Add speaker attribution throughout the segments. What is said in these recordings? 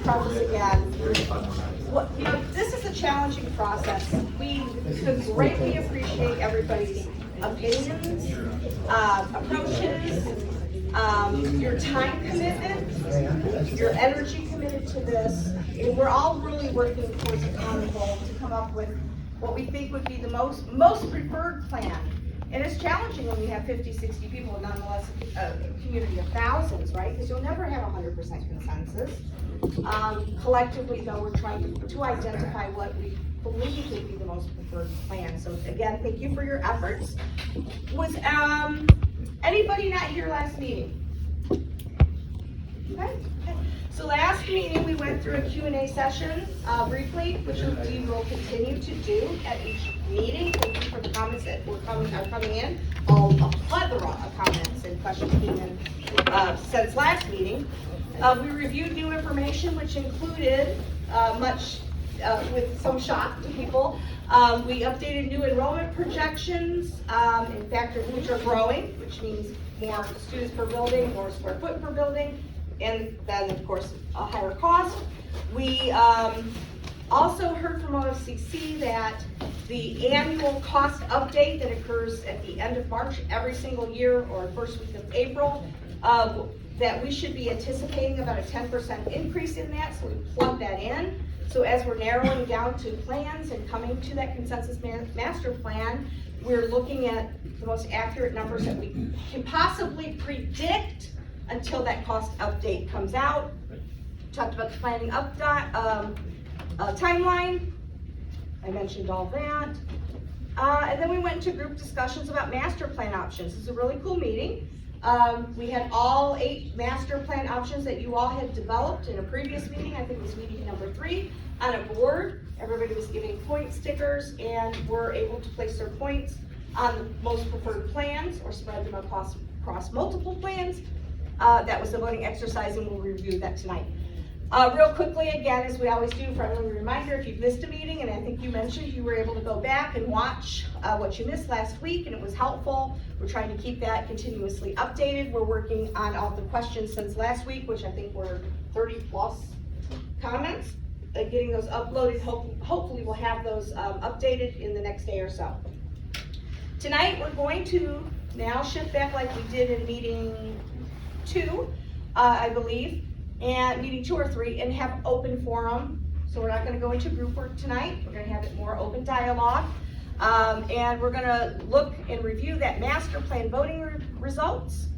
Speaker 1: preface again. Well, you know, this is a challenging process. We could greatly appreciate everybody's opinions, approaches, your time commitment, your energy committed to this. And we're all really working towards a common goal to come up with what we think would be the most preferred plan. And it's challenging when you have 50, 60 people, nonetheless a community of thousands, right? Because you'll never have 100% consensus. Collectively, though, we're trying to identify what we believe would be the most preferred plan. So again, thank you for your efforts. Was anybody not here last meeting? Okay. So last meeting, we went through a Q&A session briefly, which we will continue to do at each meeting. Thank you for the comments that are coming in. A plethora of comments and questions came in since last meeting. We reviewed new information, which included much, with some shock to people. We updated new enrollment projections in factors which are growing, which means more students per building, more square foot per building, and then of course a higher cost. We also heard from OFCC that the annual cost update that occurs at the end of March every single year or first week of April, that we should be anticipating about a 10% increase in that, so we plug that in. So as we're narrowing down to plans and coming to that consensus master plan, we're looking at the most accurate numbers that we can possibly predict until that cost update comes out. Talked about the planning timeline. I mentioned all that. And then we went into group discussions about master plan options. This is a really cool meeting. We had all 8 master plan options that you all had developed in a previous meeting. I think it was meeting number 3 on a board. Everybody was giving point stickers and were able to place their points on the most preferred plans or spread them across multiple plans. That was the voting exercise, and we'll review that tonight. Real quickly, again, as we always do, friendly reminder, if you've missed a meeting, and I think you mentioned you were able to go back and watch what you missed last week, and it was helpful. We're trying to keep that continuously updated. We're working on all the questions since last week, which I think were 30 plus comments, getting those uploaded. Hopefully we'll have those updated in the next day or so. Tonight, we're going to now shift back like we did in meeting 2, I believe, and meeting 2 or 3, and have open forum. So we're not going to go into group work tonight. We're going to have it more open dialogue. And we're going to look and review that master plan voting results.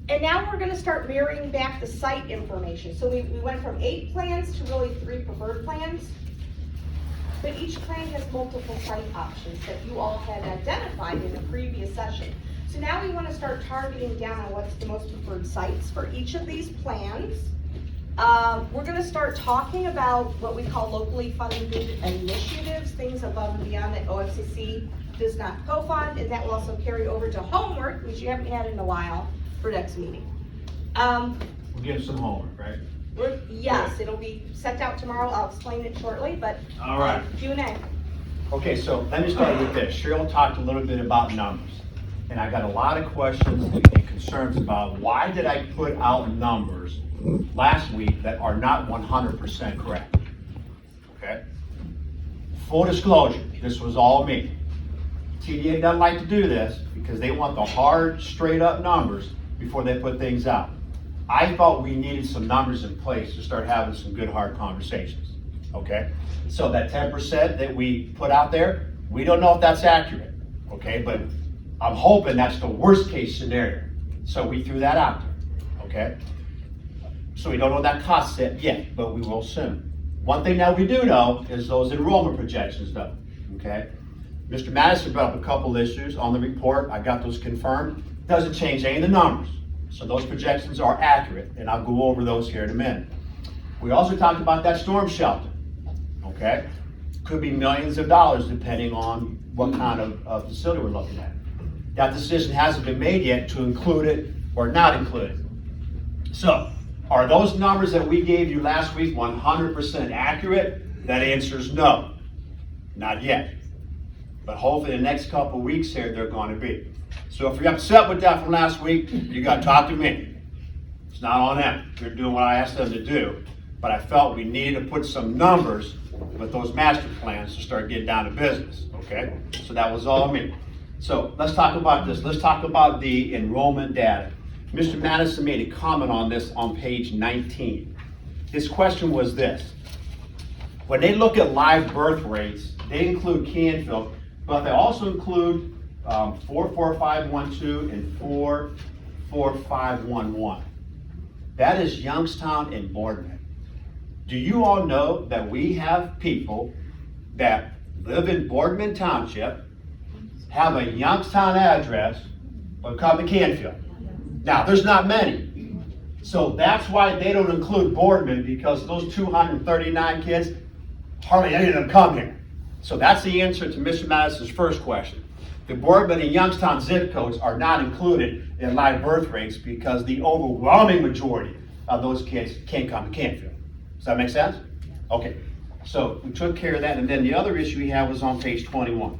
Speaker 1: And now we're going to start mirroring back the site information. So we went from 8 plans to really 3 preferred plans. But each plan has multiple site options that you all had identified in the previous session. So now we want to start targeting down on what's the most preferred sites for each of these plans. We're going to start talking about what we call locally funded initiatives, things above and beyond that OFCC does not co-fund, and that will also carry over to homework, which you haven't had in a while, for next meeting.
Speaker 2: We'll give some homework, right?
Speaker 1: Yes, it'll be sent out tomorrow. I'll explain it shortly, but
Speaker 2: all right.
Speaker 1: Q&A.
Speaker 3: Okay, so let me start with this. Cheryl talked a little bit about numbers, and I got a lot of questions and concerns about why did I put out numbers last week that are not 100% correct. Okay? Full disclosure, this was all me. TDA doesn't like to do this because they want the hard, straight up numbers before they put things out. I thought we needed some numbers in place to start having some good, hard conversations. Okay? So that 10% that we put out there, we don't know if that's accurate. Okay? But I'm hoping that's the worst case scenario. So we threw that out there. Okay? So we don't know what that costs yet, but we will soon. One thing that we do know is those enrollment projections though. Okay? Mr. Madison brought up a couple issues on the report. I got those confirmed. Doesn't change any of the numbers. So those projections are accurate, and I'll go over those here in a minute. We also talked about that storm shelter. Okay? Could be millions of dollars depending on what kind of facility we're looking at. That decision hasn't been made yet to include it or not include it. So, are those numbers that we gave you last week 100% accurate? That answer is no. Not yet. But hopefully the next couple weeks here, they're going to be. So if you're upset with that from last week, you got to talk to me. It's not on them. They're doing what I asked them to do. but I felt we needed to put some numbers with those master plans to start getting down to business, okay? So that was all me. So let's talk about this. Let's talk about the enrollment data. Mr. Madison made a comment on this on page 19. His question was this. When they look at live birth rates, they include Canfield, but they also include 44512 and 44511. That is Youngstown and Boardman. Do you all know that we have people that live in Boardman Township, have a Youngstown address, but come to Canfield? Now, there's not many. So that's why they don't include Boardman, because those 239 kids, hardly any of them come here. So that's the answer to Mr. Madison's first question. The Boardman and Youngstown zip codes are not included in live birth rates because the overwhelming majority of those kids can't come to Canfield. Does that make sense? Okay, so we took care of that, and then the other issue we had was on page 21.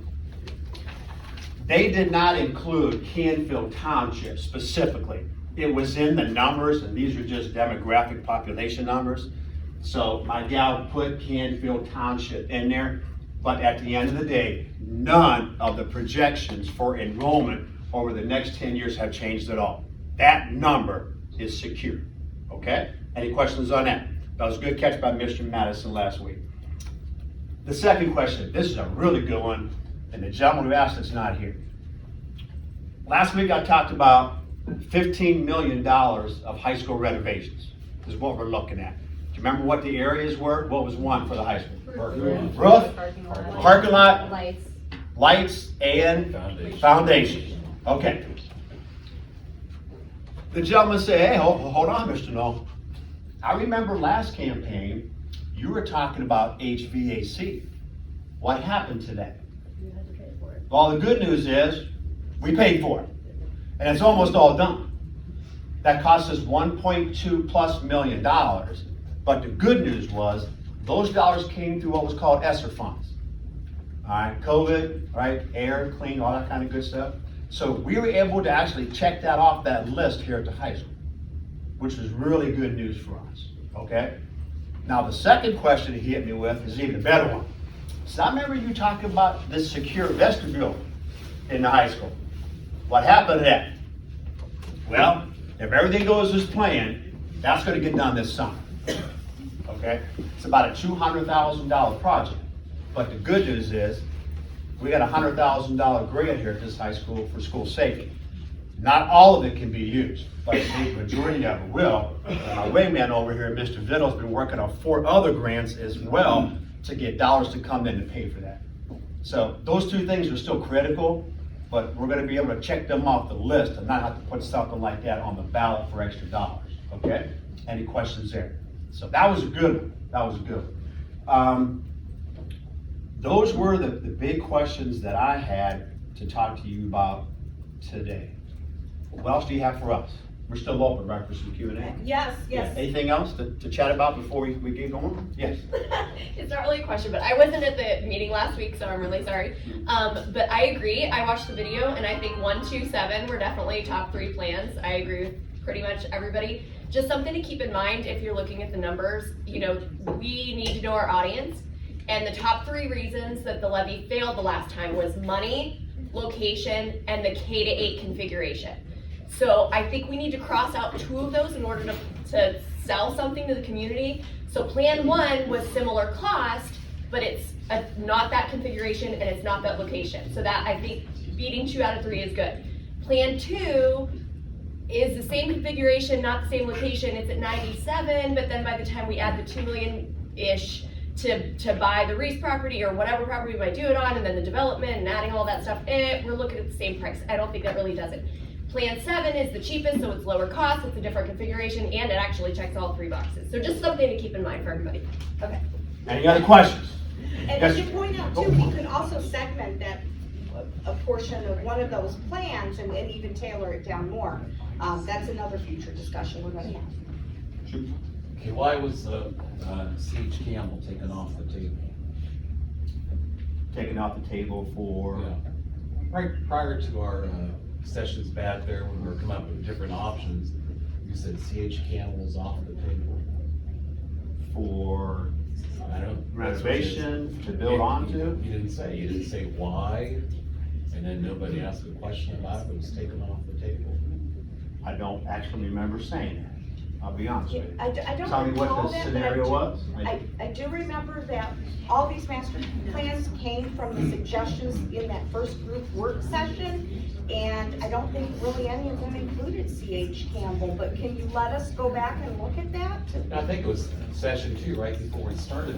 Speaker 3: They did not include Canfield Township specifically. It was in the numbers, and these are just demographic population numbers. So my gal put Canfield Township in there, but at the end of the day, none of the projections for enrollment over the next 10 years have changed at all. That number is secure, okay? Any questions on that? That was a good catch by Mr. Madison last week. The second question, this is a really good one, and the gentleman who asked it's not here. Last week I talked about $15 million of high school renovations is what we're looking at. Do you remember what the areas were? What was one for the high school? Roof, parking lot, lights, and foundation. Okay. The gentleman said, hey, hold on, Mr. Knoll. I remember last campaign, you were talking about HVAC. What happened to that?
Speaker 4: You had to pay for it.
Speaker 3: Well, the good news is, we paid for it, and it's almost all done. That cost us $1.2+ million, but the good news was, those dollars came through what was called ESSER funds. All right, COVID, right, air, clean, all that kind of good stuff. So we were able to actually check that off that list here at the high school, which was really good news for us, okay? Now, the second question he hit me with is even a better one. So I remember you talking about this secure vestibule in the high school. What happened to that? Well, if everything goes as planned, that's gonna get done this summer, okay? It's about a $200,000 project, but the good news is, we got a $100,000 grant here at this high school for school safety. Not all of it can be used, but the majority of it will. And my wingman over here, Mr. Vittle's been working on 4 other grants as well to get dollars to come in to pay for that. So those 2 things are still critical, but we're gonna be able to check them off the list and not have to put something like that on the ballot for extra dollars, okay? Any questions there? So that was a good one, that was a good one. Those were the big questions that I had to talk to you about today. What else do you have for us? We're still open, right, for some Q&A?
Speaker 1: Yes, yes.
Speaker 3: Anything else to chat about before we get going? Yes.
Speaker 4: It's not really a question, but I wasn't at the meeting last week, so I'm really sorry. But I agree. I watched the video, and I think 1, 2, 7 were definitely top 3 plans. I agree with pretty much everybody. Just something to keep in mind if you're looking at the numbers. You know, we need to know our audience, and the top 3 reasons that the levy failed the last time was money, location, and the K-8 configuration. So I think we need to cross out 2 of those in order to sell something to the community. So plan 1 was similar cost, but it's not that configuration and it's not that location. So that, I think, beating 2 out of 3 is good. Plan 2 is the same configuration, not the same location. It's at 97, but then by the time we add the $2 million-ish to buy the Reese property or whatever property we might do it on, and then the development and adding all that stuff, we're looking at the same price. I don't think that really does it. Plan 7 is the cheapest, so it's lower cost, it's a different configuration, and it actually checks all 3 boxes. So just something to keep in mind for everybody. Okay.
Speaker 3: Any other questions?
Speaker 1: And
Speaker 3: Yes.
Speaker 1: to point out too, we could also segment that, a portion of one of those plans and then even tailor it down more. That's another future discussion we're gonna have.
Speaker 3: Shoot.
Speaker 5: Okay, why was C.H. Campbell taken off the table?
Speaker 3: Taking off the table for,
Speaker 5: Yeah. Right prior to our sessions back there, when we were coming up with different options, you said C.H. Campbell was off the table.
Speaker 3: renovation to build onto?
Speaker 5: You didn't say why, and then nobody asked a question about it, it was taken off the table.
Speaker 3: I don't actually remember saying that. I'll be honest with you.
Speaker 1: I don't
Speaker 3: Tell me
Speaker 1: recall
Speaker 3: what the
Speaker 1: that, but I
Speaker 3: scenario
Speaker 1: do-
Speaker 3: was.
Speaker 1: I do remember that all these master plans came from the suggestions in that first group work session, and I don't think really any of them included C.H. Campbell, but can you let us go back and look at that?
Speaker 5: I think it was session 2, right before we started.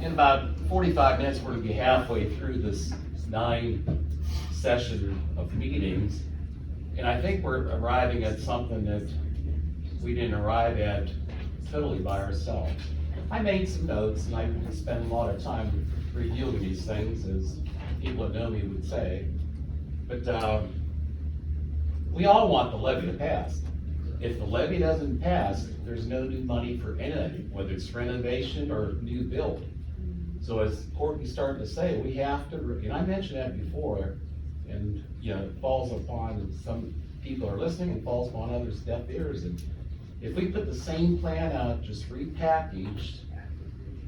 Speaker 5: In about 45 minutes, we're gonna be halfway through this 9 session of meetings. And I think we're arriving at something that we didn't arrive at totally by ourselves. I made some notes, and I spent a lot of time reviewing these things, as people that know me would say. But we all want the levy to pass. If the levy doesn't pass, there's no new money for anything, whether it's renovation or new build. So as Courtney's starting to say, we have to, and I mentioned that before, and, it falls upon some people are listening and falls upon others' deaf ears. And if we put the same plan out, just repackaged,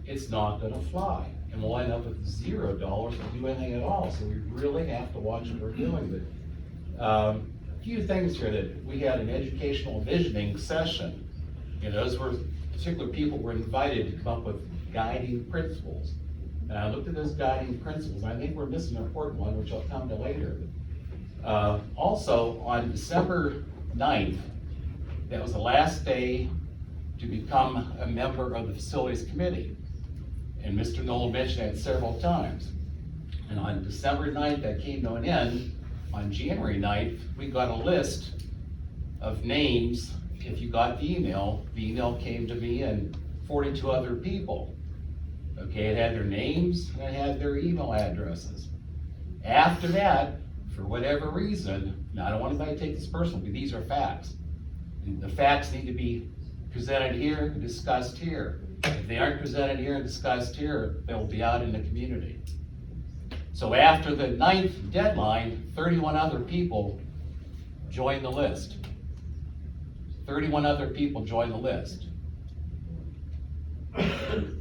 Speaker 5: it's not gonna fly. And we'll end up with $0 to do anything at all. So we really have to watch what we're doing. But a few things here that we had an educational visioning session. Those were particular people were invited to come up with guiding principles. And I looked at those guiding principles, and I think we're missing an important one, which I'll come to later. Also, on December 9th, that was the last day to become a member of the Facilities Committee. And Mr. Knoll mentioned that several times. And on December 9th, that came to an end. On January 9th, we got a list of names. If you got the email came to me and 42 other people. Okay, it had their names and it had their email addresses. After that, for whatever reason, now I don't want anybody to take this personally, but these are facts. The facts need to be presented here and discussed here. If they aren't presented here and discussed here, they'll be out in the community. So after the 9th deadline, 31 other people joined the list. 31 other people joined the list.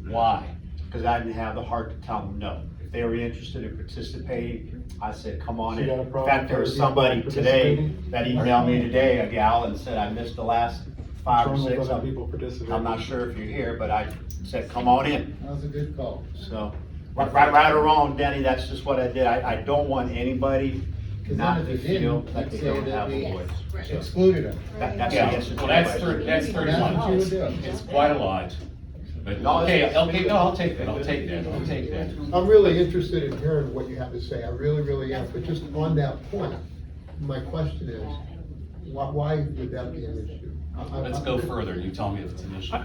Speaker 5: Why?
Speaker 3: Because I didn't have the heart to tell them no. If they were interested in participating, I said, come on
Speaker 6: So
Speaker 3: in.
Speaker 6: you got a
Speaker 3: In
Speaker 6: problem
Speaker 3: fact, there was
Speaker 6: with
Speaker 3: somebody today
Speaker 6: participating?
Speaker 3: that emailed me today, a gal, and said, I missed the last 5 or
Speaker 6: What's wrong
Speaker 3: 6.
Speaker 6: with other people participating?
Speaker 3: I'm not sure if you're here, but I said, come on in.
Speaker 7: That was a good call.
Speaker 3: So, right or wrong, Denny, that's just what I did. I don't want anybody
Speaker 7: Because
Speaker 3: not
Speaker 7: then if
Speaker 3: to
Speaker 7: it
Speaker 3: feel
Speaker 7: didn't,
Speaker 3: like they
Speaker 7: you'd say
Speaker 3: don't
Speaker 7: that
Speaker 3: have
Speaker 7: we
Speaker 3: a voice. So,
Speaker 7: excluded them.
Speaker 3: that's the
Speaker 5: Yeah,
Speaker 3: answer to
Speaker 5: well,
Speaker 3: the
Speaker 5: that's
Speaker 3: question.
Speaker 5: that's
Speaker 7: That's what you would
Speaker 5: 31.
Speaker 7: do.
Speaker 5: It's quite a lot. But
Speaker 3: No,
Speaker 5: okay,
Speaker 3: it's-
Speaker 5: okay, no, I'll take that, I'll take that.
Speaker 6: I'm really interested in hearing what you have to say, I really am, but just on that point, my question is, why would that be an issue?
Speaker 5: Let's go further, and you tell me if it's an issue.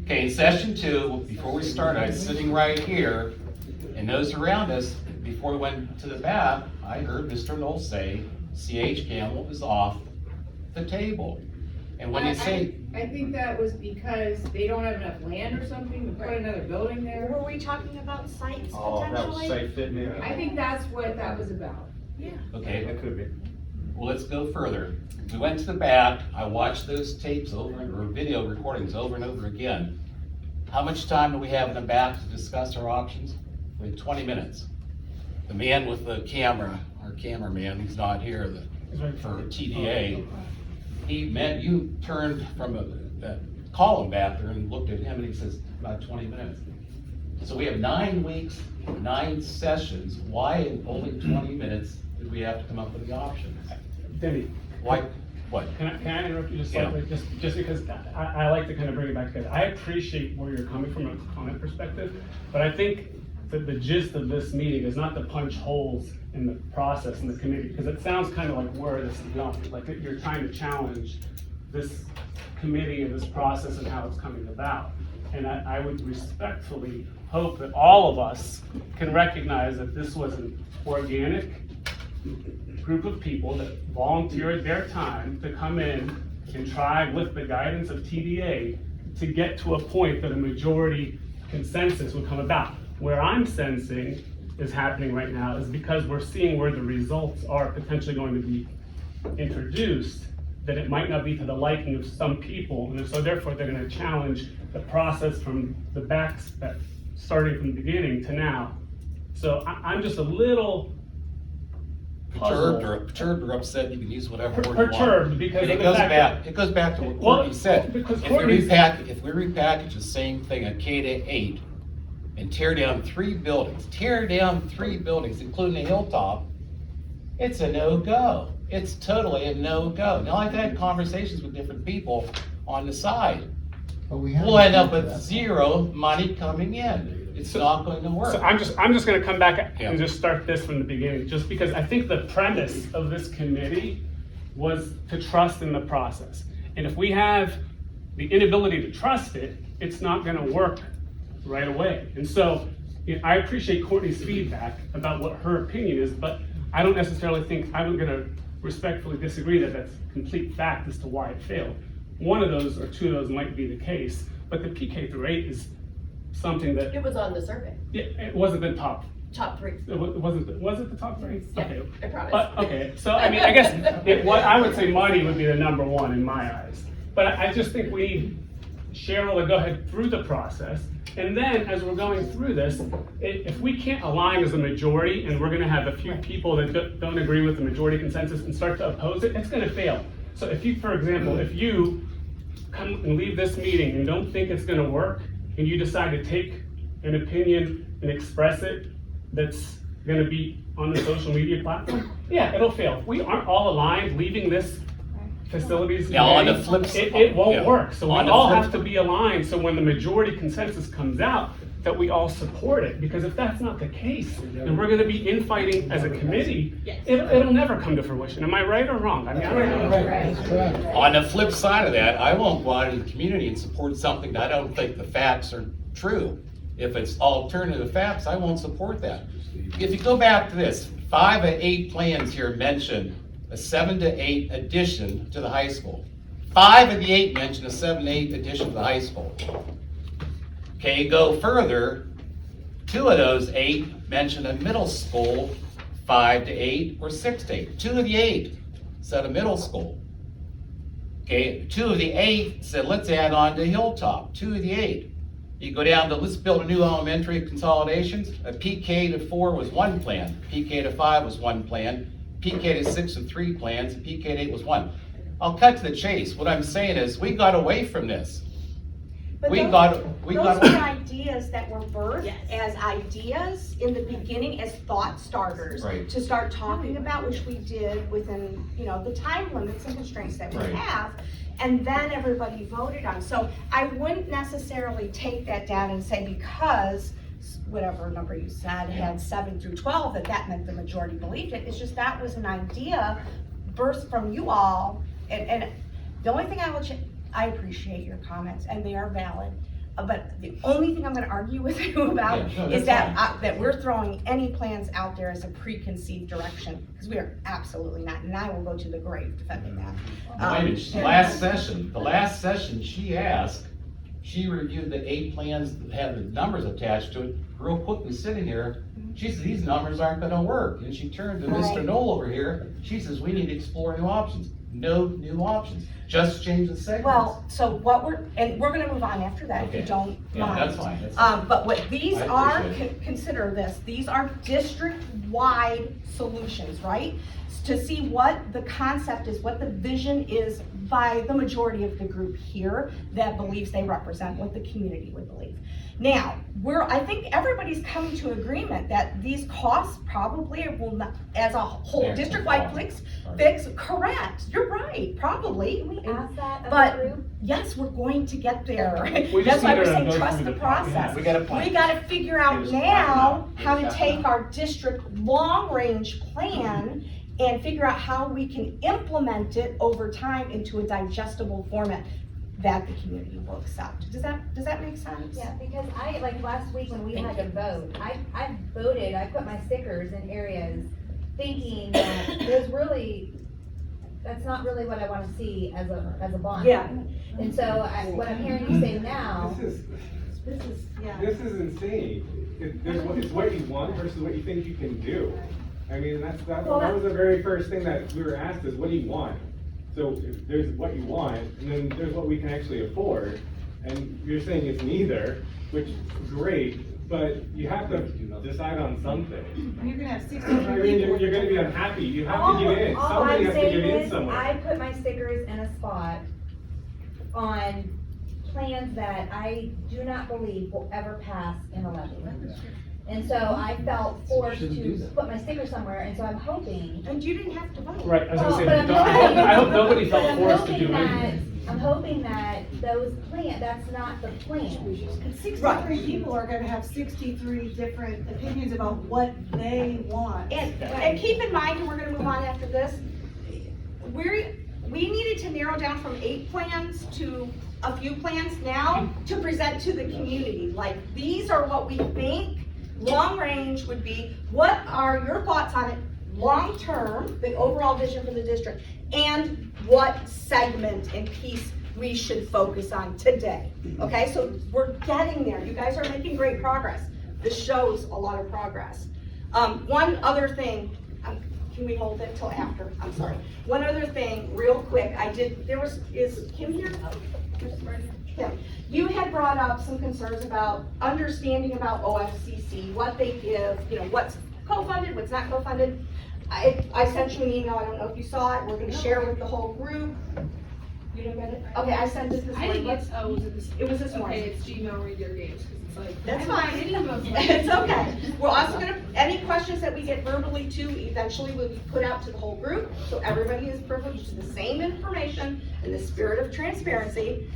Speaker 5: Okay, in session 2, before we started, I was sitting right here, and those around us, before we went to the bath, I heard Mr. Knoll say, C.H. Campbell is off the table. And when you say,
Speaker 8: I think that was because they don't have enough land or something to put another building there.
Speaker 1: Were we talking about sites
Speaker 3: Oh, that was
Speaker 1: potentially?
Speaker 3: safe fit me.
Speaker 8: I think that's what that was about.
Speaker 5: okay,
Speaker 3: That could be.
Speaker 5: well, let's go further. We went to the bath, I watched those tapes over, or video recordings over and over again. How much time do we have in the bath to discuss our options? We have 20 minutes. The man with the camera, our cameraman, he's not here, for TDA, you turned from that column back there and looked at him and he says, about 20 minutes. So we have 9 weeks, 9 sessions. Why in only 20 minutes did we have to come up with the options?
Speaker 9: Debbie,
Speaker 5: Why, what?
Speaker 9: can I interrupt you just
Speaker 5: Yeah.
Speaker 9: slightly? Just because I like to kind of bring it back together. I appreciate where you're coming from a client perspective, but I think that the gist of this meeting is not to punch holes in the process in the committee, because it sounds kind of like where this is going, like that you're trying to challenge this committee and this process and how it's coming about. And I would respectfully hope that all of us can recognize that this was an organic group of people that volunteered their time to come in and try, with the guidance of TDA, to get to a point that a majority consensus would come about. Where I'm sensing is happening right now is because we're seeing where the results are potentially going to be introduced, that it might not be to the liking of some people, and so therefore they're gonna challenge the process from the starting from the beginning to now. So I'm just a little puzzled.
Speaker 5: Perturbed or upset, you can use whatever word you want.
Speaker 9: Perturbed because
Speaker 5: And
Speaker 9: of
Speaker 5: it
Speaker 9: the
Speaker 5: goes
Speaker 9: fact
Speaker 5: back,
Speaker 9: that.
Speaker 5: it goes back to what
Speaker 9: Well,
Speaker 5: Courtney said.
Speaker 9: because
Speaker 5: If we
Speaker 9: Courtney's-
Speaker 5: repackage the same thing at K-8 and tear down 3 buildings, including the Hilltop, it's a no-go. It's totally a no-go. Now, I've had conversations with different people on the side.
Speaker 6: But we haven't
Speaker 5: We'll end up
Speaker 6: come to
Speaker 5: with
Speaker 6: that.
Speaker 5: zero money coming in. It's not going to work.
Speaker 9: So I'm just gonna come back
Speaker 5: Yeah.
Speaker 9: and just start this from the beginning, just because I think the premise of this committee was to trust in the process. And if we have the inability to trust it, it's not gonna work right away. And so, I appreciate Courtney's feedback about what her opinion is, but I don't necessarily think, I'm gonna respectfully disagree that that's complete fact as to why it failed. One of those or two of those might be the case, but the PK-8 is something that,
Speaker 4: It was on the survey,
Speaker 9: yeah, it wasn't the top,
Speaker 4: top 3.
Speaker 9: was it the top 3?
Speaker 4: Yeah,
Speaker 9: Okay.
Speaker 4: I promise.
Speaker 9: But, okay, so I mean, I guess, I would say money would be the number one in my eyes. But I just think we need Cheryl to go ahead through the process. And then, as we're going through this, if we can't align as a majority, and we're gonna have a few people that don't agree with the majority consensus and start to oppose it, it's gonna fail. So if you, for example, if you come and leave this meeting and don't think it's gonna work, and you decide to take an opinion and express it that's gonna be on the social media platform, yeah, it'll fail. If we aren't all aligned, leaving this facilities.
Speaker 5: Now, on the
Speaker 9: committee,
Speaker 5: flip side-
Speaker 9: It won't
Speaker 5: yeah.
Speaker 9: work, so we
Speaker 5: On the
Speaker 9: all
Speaker 5: flip-
Speaker 9: have to be aligned, so when the majority consensus comes out, that we all support it, because if that's not the case, and we're gonna be infighting as a committee, it'll never come to fruition. Am I right or wrong? I mean, I don't know.
Speaker 6: That's correct.
Speaker 5: On the flip side of that, I won't go out in the community and support something that I don't think the facts are true. If it's alternative facts, I won't support that. If you go back to this, 5 of 8 plans here mention a 7 to 8 addition to the high school. 5 of the 8 mention a 7 to 8 addition to the high school. Okay, go further, 2 of those 8 mention a middle school, 5 to 8 or 6 to 8. 2 of the 8 said a middle school. Okay, 2 of the 8 said, let's add on to Hilltop, 2 of the 8. You go down to, let's build a new elementary consolidations. A PK to 4 was one plan, PK to 5 was one plan, PK to 6 and 3 plans, and PK to 8 was one. I'll cut to the chase. What I'm saying is, we got away from this.
Speaker 1: But
Speaker 5: We
Speaker 1: those-
Speaker 5: got.
Speaker 1: Those are ideas that were birthed as ideas in the beginning, as thought starters.
Speaker 5: Right.
Speaker 1: To start talking about, which we did within, the time limits and constraints that we
Speaker 5: Right.
Speaker 1: have. And then everybody voted on. So I wouldn't necessarily take that down and say because whatever number you said had 7 through 12, that meant the majority believed it. It's just that was an idea burst from you all. And the only thing I appreciate your comments and they are valid. But the only thing I'm gonna argue with you about
Speaker 5: Yeah, no,
Speaker 1: is
Speaker 5: that's
Speaker 1: that we're throwing any plans out there as a preconceived direction, because we are absolutely not, and I will go to the grave defending that.
Speaker 5: Wait a minute, the last session, she asked, she reviewed the 8 plans that had the numbers attached to it, real quickly sitting here. She said, these numbers aren't gonna work. And she turned to Mr.
Speaker 1: Right.
Speaker 5: Knoll over here. She says, we need to explore new options. No new options, just change the segments.
Speaker 1: Well, so we're gonna move on after that, if you
Speaker 5: Okay.
Speaker 1: don't
Speaker 5: Yeah,
Speaker 1: mind.
Speaker 5: that's fine, that's fine.
Speaker 1: But what these
Speaker 5: I
Speaker 1: are,
Speaker 5: appreciate it.
Speaker 1: consider this, these are district-wide solutions, right? To see what the concept is, what the vision is by the majority of the group here that believes they represent what the community would believe. Now, I think everybody's coming to agreement that these costs probably will not, as a whole,
Speaker 5: Yeah,
Speaker 1: district-wide
Speaker 5: well,
Speaker 1: fix, correct, you're right, probably.
Speaker 7: Can we ask that of
Speaker 1: But-
Speaker 7: the group?
Speaker 1: Yes, we're going to get there.
Speaker 9: We
Speaker 1: That's
Speaker 9: just
Speaker 1: why
Speaker 9: need
Speaker 1: we're
Speaker 9: to
Speaker 1: saying
Speaker 9: go
Speaker 1: trust
Speaker 9: through
Speaker 1: the
Speaker 9: the
Speaker 1: process.
Speaker 5: We got a plan.
Speaker 1: We gotta figure out
Speaker 5: Here's
Speaker 1: now
Speaker 5: the
Speaker 1: how to
Speaker 5: plan.
Speaker 1: take our district long-range plan and figure out how we can implement it over time into a digestible format that the community will accept. Does that make sense?
Speaker 7: Yeah, because like last week when we had to vote, I voted, I put my stickers in areas thinking that that's not really what I wanna see as a bond.
Speaker 1: Yeah.
Speaker 7: And so what I'm hearing you say now,
Speaker 10: This is insane. It's what you want versus what you think you can do. I mean, that was the very first thing that we were asked is, what do you want? So if there's what you want, and then there's what we can actually afford, and you're saying it's neither, which is great, but you have to decide on something.
Speaker 8: You're gonna have 60
Speaker 10: I mean, you're gonna be unhappy, you have to give in,
Speaker 7: All
Speaker 10: somebody
Speaker 7: I'm
Speaker 10: has to
Speaker 7: saying
Speaker 10: give in
Speaker 7: is,
Speaker 10: somewhere.
Speaker 7: I put my stickers in a spot on plans that I do not believe will ever pass in a levy. And so I felt forced to put my sticker somewhere, and so I'm hoping.
Speaker 1: And you didn't have to vote.
Speaker 9: Right, I was gonna
Speaker 7: Well,
Speaker 9: say,
Speaker 7: but I'm
Speaker 9: I hope nobody
Speaker 7: But
Speaker 9: felt
Speaker 7: I'm
Speaker 9: forced to
Speaker 7: hoping
Speaker 9: do
Speaker 7: that,
Speaker 9: anything.
Speaker 7: I'm hoping that those that's not the plan.
Speaker 11: And 63 people are gonna have 63 different opinions about what they want.
Speaker 1: And keep in mind, and we're gonna move on after this, we needed to narrow down from 8 plans to a few plans now to present to the community. Like, these are what we think long range would be. What are your thoughts on it, long term, the overall vision for the district? And what segment and piece we should focus on today, okay? So we're getting there. You guys are making great progress. This shows a lot of progress. One other thing, can we hold it till after? I'm sorry. One other thing, real quick, is Kim here? Kim, you had brought up some concerns about understanding about OFCC, what they give, what's co-funded, what's not co-funded. I sent you an email, I don't know if you saw it, we're gonna share with the whole group. You didn't get it? Okay, I sent it this
Speaker 8: I
Speaker 1: morning.
Speaker 8: didn't get,
Speaker 1: It was this morning.
Speaker 8: Okay, it's Gmail reader games, cause it's like.
Speaker 1: That's
Speaker 8: I haven't
Speaker 1: fine.
Speaker 8: any of those.
Speaker 1: It's okay. We're also gonna, any questions that we get verbally too, eventually will be put out to the whole group, so everybody is privileged to the same information in the spirit of transparency.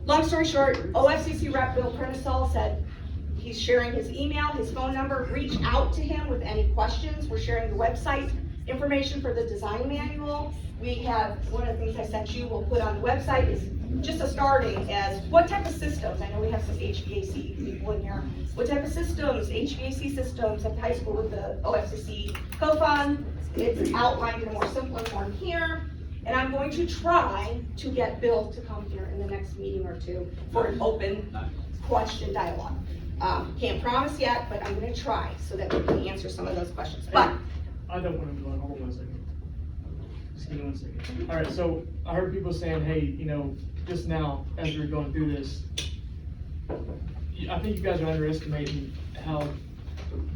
Speaker 1: Long story short, OFCC rep Bill Prentisol said he's sharing his email, his phone number, reach out to him with any questions. We're sharing the website information for the design manual. We have, one of the things I sent you, we'll put on the website is just a starting as what type of systems, I know we have some HVAC people in here, what type of systems, HVAC systems at the high school with the OFCC co-fund. It's outlined in a more simpler form here. And I'm going to try to get Bill to come here in the next meeting or two for an open question dialogue. Can't promise yet, but I'm gonna try so that we can answer some of those questions. But
Speaker 12: I don't want to go on, hold on 1 second. Just give me 1 second. All right, so I heard people saying, hey, just now, as we were going through this, I think you guys are underestimating how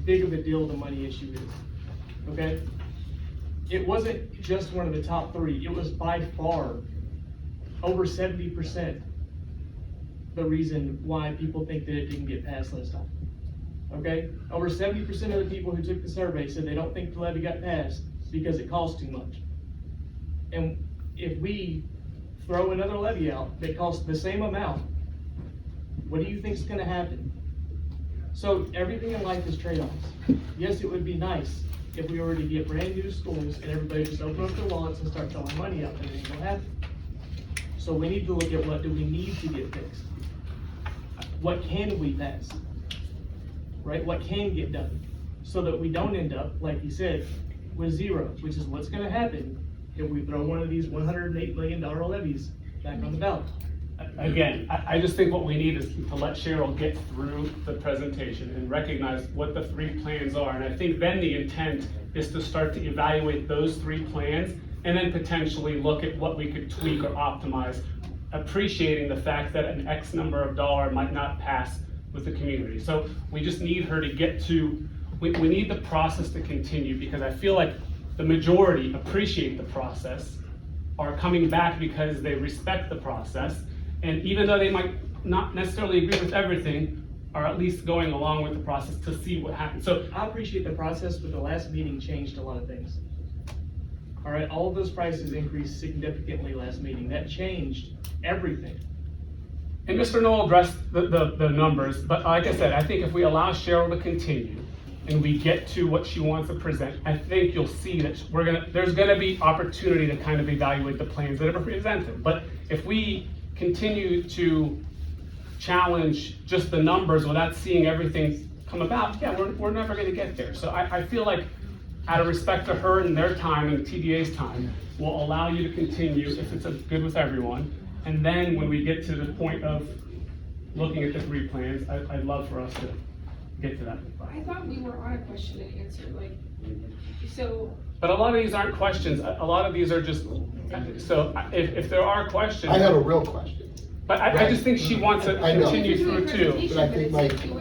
Speaker 12: big of a deal the money issue is, okay? It wasn't just one of the top 3, it was by far over 70% the reason why people think that it didn't get passed last time. Okay, over 70% of the people who took the survey said they don't think the levy got passed because it costs too much. And if we throw another levy out that costs the same amount, what do you think is gonna happen? So everything in life is trade-offs. Yes, it would be nice if we were to get brand new schools and everybody just open up their wallets and start throwing money out there, it ain't gonna happen. So we need to look at what do we need to get fixed? What can we pass? Right, what can get done? So that we don't end up, like you said, with zero, which is what's gonna happen if we throw one of these $108 million levies back on the ballot.
Speaker 9: Again, I just think what we need is to let Cheryl get through the presentation and recognize what the 3 plans are. And I think then the intent is to start to evaluate those 3 plans and then potentially look at what we could tweak or optimize, appreciating the fact that an X number of dollar might not pass with the community. So we just need her to get to, we need the process to continue, because I feel like the majority appreciate the process, are coming back because they respect the process, and even though they might not necessarily agree with everything, are at least going along with the process to see what happens. So
Speaker 12: I appreciate the process, but the last meeting changed a lot of things. All right, all of those prices increased significantly last meeting. That changed everything.
Speaker 9: And Mr. Knoll addressed the numbers, but like I said, I think if we allow Cheryl to continue and we get to what she wants to present, I think you'll see that there's gonna be opportunity to kind of evaluate the plans that are presented. But if we continue to challenge just the numbers without seeing everything come about, yeah, we're never gonna get there. So I feel like out of respect to her and their time and the TDA's time, we'll allow you to continue if it's good with everyone. And then when we get to the point of looking at the 3 plans, I'd love for us to get to that.
Speaker 8: I thought we were on a question and answer, so.
Speaker 9: But a lot of these aren't questions, a lot of these are just, so if there are questions.
Speaker 6: I have a real question,
Speaker 9: But I just think she wants to
Speaker 6: I know.
Speaker 9: continue through too.
Speaker 6: but I think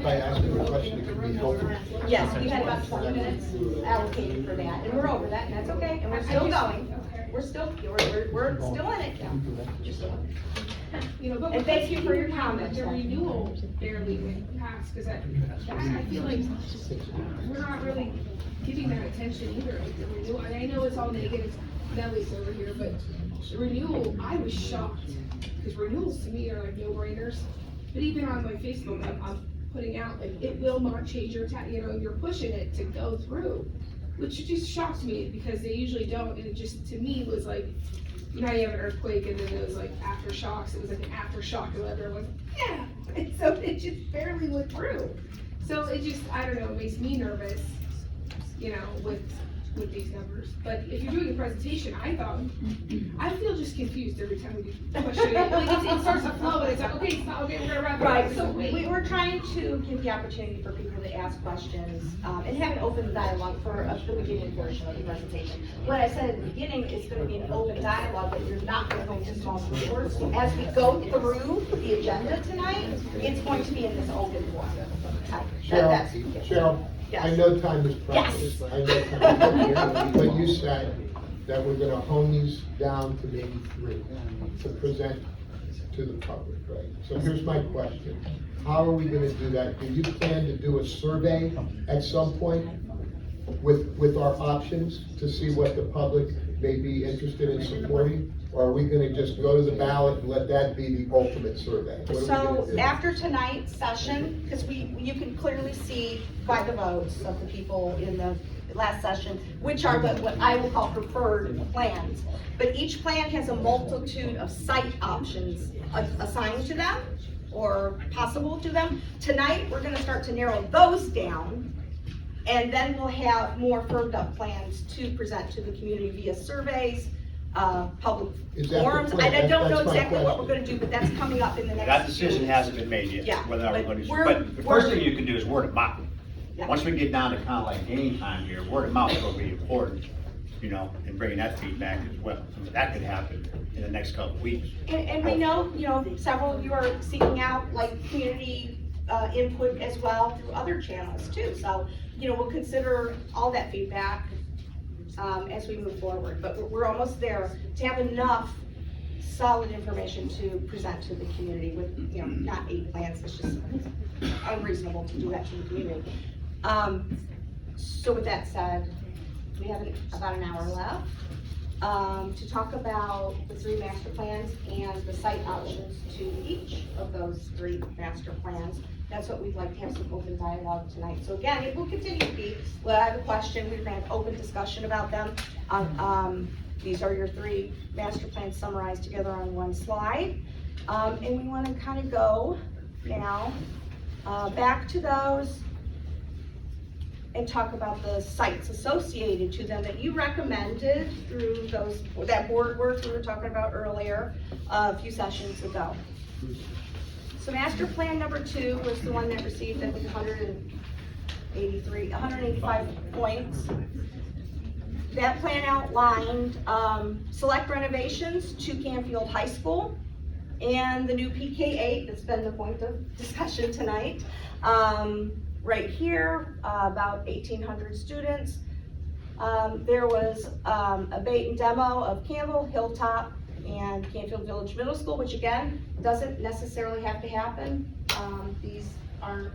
Speaker 6: by asking a question, it could be helpful.
Speaker 1: Yes, we had about 20 minutes allocated for that, and we're over that, and that's okay, and we're still going. We're still in it now.
Speaker 13: You know, but
Speaker 1: And thank you for your comments.
Speaker 13: the renewal barely went past, cause I feel like we're not really giving that attention either, like the renewal, and I know it's all negative Nelly's over here, but the renewal, I was shocked, cause renewals to me are like no-brainers. But even on my Facebook, I'm putting out, like, it will not change your you know, you're pushing it to go through, which just shocked me, because they usually don't, and it just, to me, was like, you know, you have an earthquake, and then it was like aftershocks, it was like an aftershock, and everyone's, yeah, and so it just barely went through. So it just, I don't know, it makes me nervous, you know, with these numbers. But if you're doing a presentation, I feel just confused every time we do question. Like, it starts to flow, and it's like, okay, it's not, okay, we're gonna wrap it up.
Speaker 1: Right, so
Speaker 13: So
Speaker 1: we're trying to give the opportunity for people to ask questions, and have an open dialogue for the beginning portion of the presentation. What I said at the beginning is gonna be an open dialogue, but you're not gonna go into small groups. As we go through the agenda tonight, it's going to be in this open forum type.
Speaker 6: Cheryl, I
Speaker 1: Yes.
Speaker 6: know time is precious, I know time is precious, but you said that we're gonna hone these down to maybe 3 to present to the public, right? So here's my question, how are we gonna do that? Do you plan to do a survey at some point with our options to see what the public may be interested in supporting? Or are we gonna just go to the ballot and let that be the ultimate survey? What are we
Speaker 1: So
Speaker 6: gonna do?
Speaker 1: after tonight's session, because you can clearly see by the votes of the people in the last session, which are what I will call preferred plans. But each plan has a multitude of site options assigned to them or possible to them. Tonight, we're gonna start to narrow those down, and then we'll have more firmed up plans to present to the community via surveys, public
Speaker 6: Is that the
Speaker 1: forums.
Speaker 6: plan?
Speaker 1: I don't know
Speaker 6: That's my
Speaker 1: exactly what we're
Speaker 6: question.
Speaker 1: gonna do, but that's coming up in the next.
Speaker 3: That decision hasn't been made yet,
Speaker 1: Yeah,
Speaker 3: whether or not we're
Speaker 1: but
Speaker 3: going to,
Speaker 1: we're-
Speaker 3: but the first
Speaker 1: we're-
Speaker 3: thing you can do is word of mouth.
Speaker 1: Yeah.
Speaker 3: Once we get down to kind of like game time here, word of mouth will be important, you know, and bringing that feedback as well. So that could happen in the next couple of weeks.
Speaker 1: And we know, you know, several of you are seeking out like community input as well through other channels too. So, you know, we'll consider all that feedback as we move forward. But we're almost there to have enough solid information to present to the community with, you know, not 8 plans. It's just unreasonable to do that to the community. So with that said, we have about an hour left to talk about the 3 master plans and the site options to each of those 3 master plans. That's what we'd like to have some open dialogue tonight. So again, it will continue to be, well, I have a question, we're gonna have open discussion about them. These are your 3 master plans summarized together on one slide. And we wanna kind of go now back to those and talk about the sites associated to them that you recommended through that board work we were talking about earlier, a few sessions ago. So master plan number 2 was the one that received, I think, 185 points. That plan outlined, select renovations to Canfield High School and the new PK8, that's been the point of discussion tonight. Right here, about 1,800 students. There was a bait and demo of Campbell, Hilltop, and Canfield Village Middle School, which again, doesn't necessarily have to happen. These aren't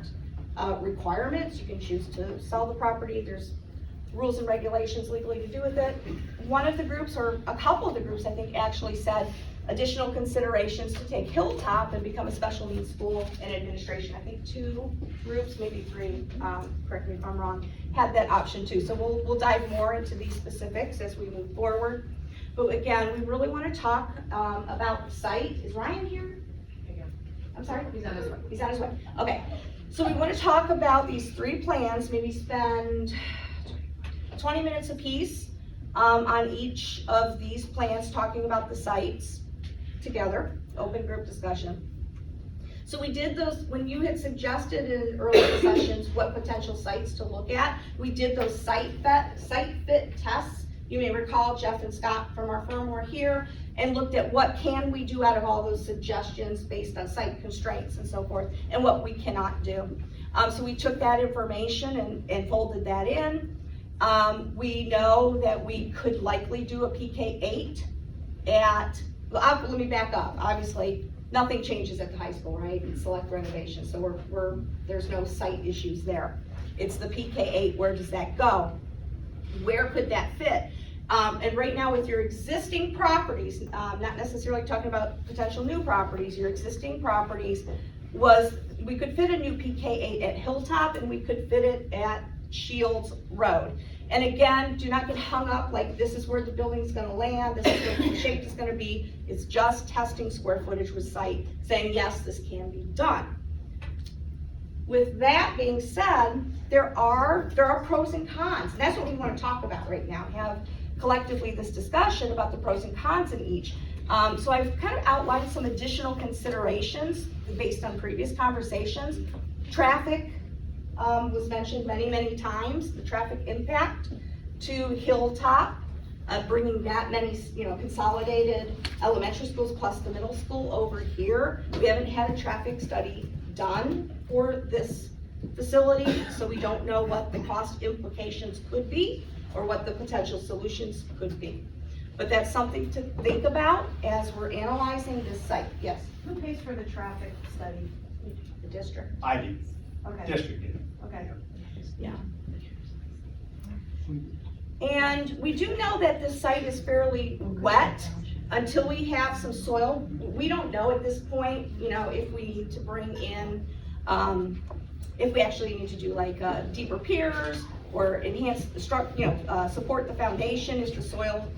Speaker 1: requirements. You can choose to sell the property. There's rules and regulations legally to do with it. One of the groups, or a couple of the groups, I think, actually said additional considerations to take Hilltop and become a special needs school in administration. I think 2 groups, maybe 3, correct me if I'm wrong, had that option too. So we'll dive more into these specifics as we move forward. But again, we really want to talk about the site. Is Ryan here? I'm sorry? He's on his way. He's on his way. Okay. So we want to talk about these 3 plans, maybe spend 20 minutes apiece on each of these plans, talking about the sites together, open group discussion. So we did those, when you had suggested in earlier sessions what potential sites to look at, we did those site fit tests You may recall Jeff and Scott from our firm were here and looked at what can we do out of all those suggestions based on site constraints and so forth, and what we cannot do. So we took that information and folded that in. We know that we could likely do a PK8 at, well, let me back up. Obviously, nothing changes at the high school, right? It's select renovation, so there's no site issues there. It's the PK8, where does that go? Where could that fit? And right now with your existing properties, not necessarily talking about potential new properties, your existing properties we could fit a new PK8 at Hilltop and we could fit it at Shields Road. And again, do not get hung up like this is where the building's gonna land, this is what the shape is gonna be. It's just testing square footage with site, saying yes, this can be done. With that being said, there are pros and cons, and that's what we want to talk about right now, have collectively this discussion about the pros and cons in each. So I've kind of outlined some additional considerations based on previous conversations. Traffic was mentioned many, many times, the traffic impact to Hilltop, bringing that many, consolidated elementary schools plus the middle school over here. We haven't had a traffic study done for this facility, so we don't know what the cost implications could be or what the potential solutions could be. But that's something to think about as we're analyzing this site. Yes?
Speaker 11: Who pays for the traffic study?
Speaker 1: The district.
Speaker 3: I do,
Speaker 11: Okay,
Speaker 3: district did.
Speaker 11: okay.
Speaker 1: Yeah. And we do know that this site is fairly wet until we have some soil. We don't know at this point, if we need to bring in, if we actually need to do like deeper piers or enhance the support the foundation, is the soil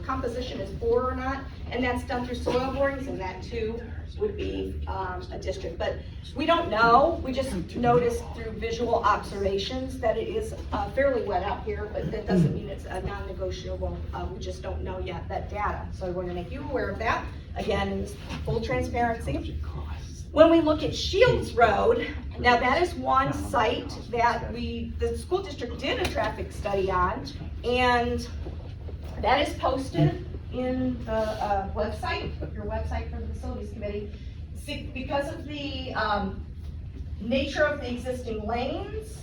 Speaker 1: composition is poor or not, and that's done through soil borings, and that too would be a district. But we don't know, we just noticed through visual observations that it is fairly wet out here, but that doesn't mean it's a non-negotiable. We just don't know yet that data, so I want to make you aware of that. Again, in full transparency. When we look at Shields Road, now that is one site that the school district did a traffic study on, and that is posted in the website, your website for the facilities committee. See, because of the nature of the existing lanes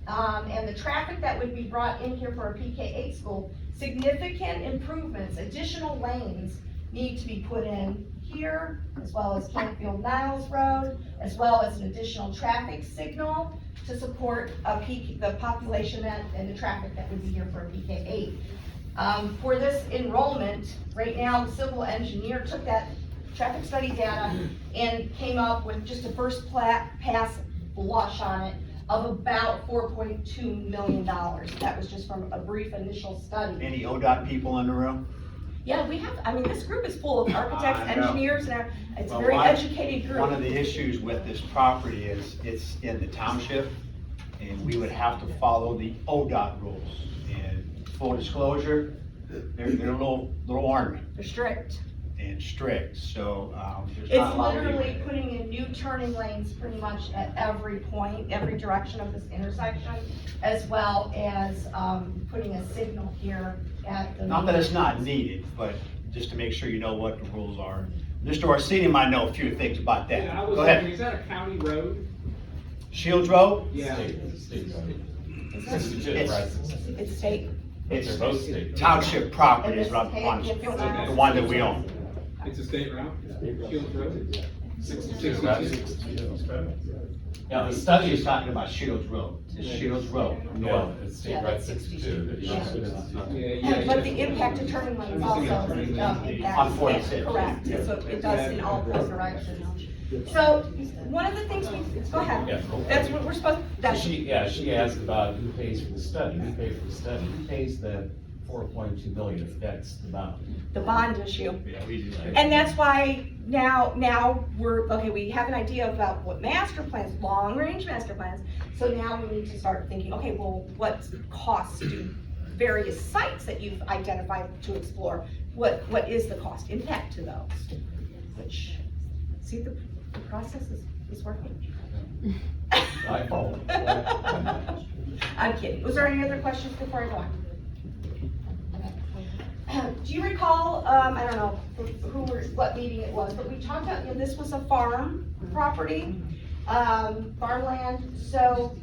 Speaker 1: and the traffic that would be brought in here for a PK8 school, significant improvements, additional lanes need to be put in here, as well as Campfield Niles Road, as well as an additional traffic signal to support the population and the traffic that would be here for a PK8. For this enrollment, right now, the civil engineer took that traffic study data and came up with just a first pass blush on it of about $4.2 million. That was just from a brief initial study.
Speaker 3: Any ODOT people in the room?
Speaker 1: Yeah, we have, this group is full of architects,
Speaker 3: I know.
Speaker 1: engineers, and it's a
Speaker 3: Well,
Speaker 1: very educated group.
Speaker 3: One of the issues with this property is it's in the township, and we would have to follow the ODOT rules. And full disclosure, they're a little ornament
Speaker 1: They're strict.
Speaker 3: and strict, so there's
Speaker 1: It's
Speaker 3: not a lot of
Speaker 1: literally
Speaker 3: leeway.
Speaker 1: putting in new turning lanes pretty much at every point, every direction of this intersection, as well as putting a signal here at the.
Speaker 3: Not that it's not needed, but just to make sure you know what the rules are. Mr. Orsini might know a few things about that.
Speaker 10: Yeah, I was
Speaker 3: Go
Speaker 10: wondering,
Speaker 3: ahead.
Speaker 10: is that a county road?
Speaker 3: Shields Road?
Speaker 10: Yeah.
Speaker 5: State road.
Speaker 3: It's-
Speaker 1: It's state.
Speaker 3: It's
Speaker 5: They're both state.
Speaker 3: township property
Speaker 1: And
Speaker 3: is
Speaker 1: this
Speaker 3: what I'm,
Speaker 1: can't get
Speaker 3: the one that we own.
Speaker 10: It's a state route? Shields Road?
Speaker 5: 62.
Speaker 3: Now, the study is talking about Shields Road. It's Shields Road.
Speaker 5: No, it's state route 62.
Speaker 1: But the impact of turning lanes also impacts.
Speaker 3: On 46.
Speaker 1: Correct, so it does in all those directions. So, one of the things go ahead,
Speaker 5: Yeah.
Speaker 1: that's what we're supposed,
Speaker 5: She asked about who pays for the study, who pays for the study, who pays the 4.2 million if that's the amount?
Speaker 1: the bond issue.
Speaker 3: Yeah, we do.
Speaker 1: And that's why now we have an idea about what master plans, long-range master plans. So now we need to start thinking, okay, well, what costs do various sites that you've identified to explore, what is the cost impact to those? Which, see, the process is working.
Speaker 5: I follow.
Speaker 1: I'm kidding. Was there any other questions before I go on? do you recall, I don't know what meeting it was, but we talked about, you know, this was a farm property, farmland, so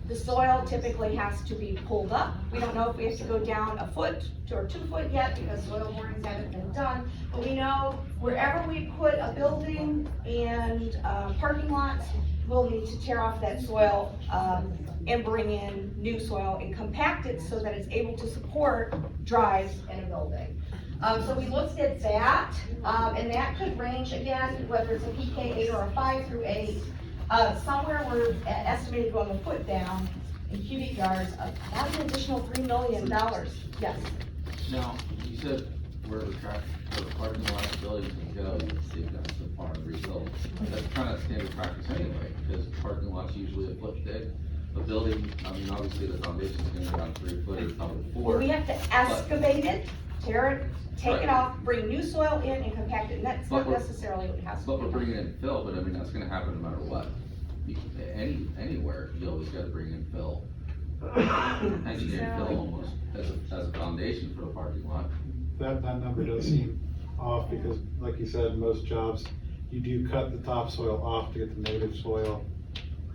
Speaker 1: the soil typically has to be pulled up. We don't know if we have to go down a foot or 2 foot yet because soil borings haven't been done. But we know wherever we put a building and parking lots, we'll need to tear off that soil and bring in new soil and compact it so that it's able to support drives in a building. So we looked at that, and that could range again, whether it's a PK 8 or a 5 through 8. Somewhere we're estimated going a foot down in cubic yards, about an additional $3 million. Yes.
Speaker 14: Now, you said where the parking lot buildings can go, see if that's the part of rebuild. That's kind of standard practice anyway, because parking lot's usually a foot thick. A building, I mean, obviously the foundation's gonna be around 3 foot or probably 4.
Speaker 1: Well, we have to excavate it, tear it, take it
Speaker 14: Right.
Speaker 1: off, bring new soil in and compact it, and that's not
Speaker 14: But we're-
Speaker 1: necessarily what has to
Speaker 14: But
Speaker 1: be
Speaker 14: we're
Speaker 1: done.
Speaker 14: bringing in fill, but I mean, that's gonna happen no matter what. Anywhere, you always gotta bring in fill. Engineered fill almost, as a foundation for the parking lot.
Speaker 10: That number does seem off because, like you said, most jobs, you do cut the topsoil off to get the native soil.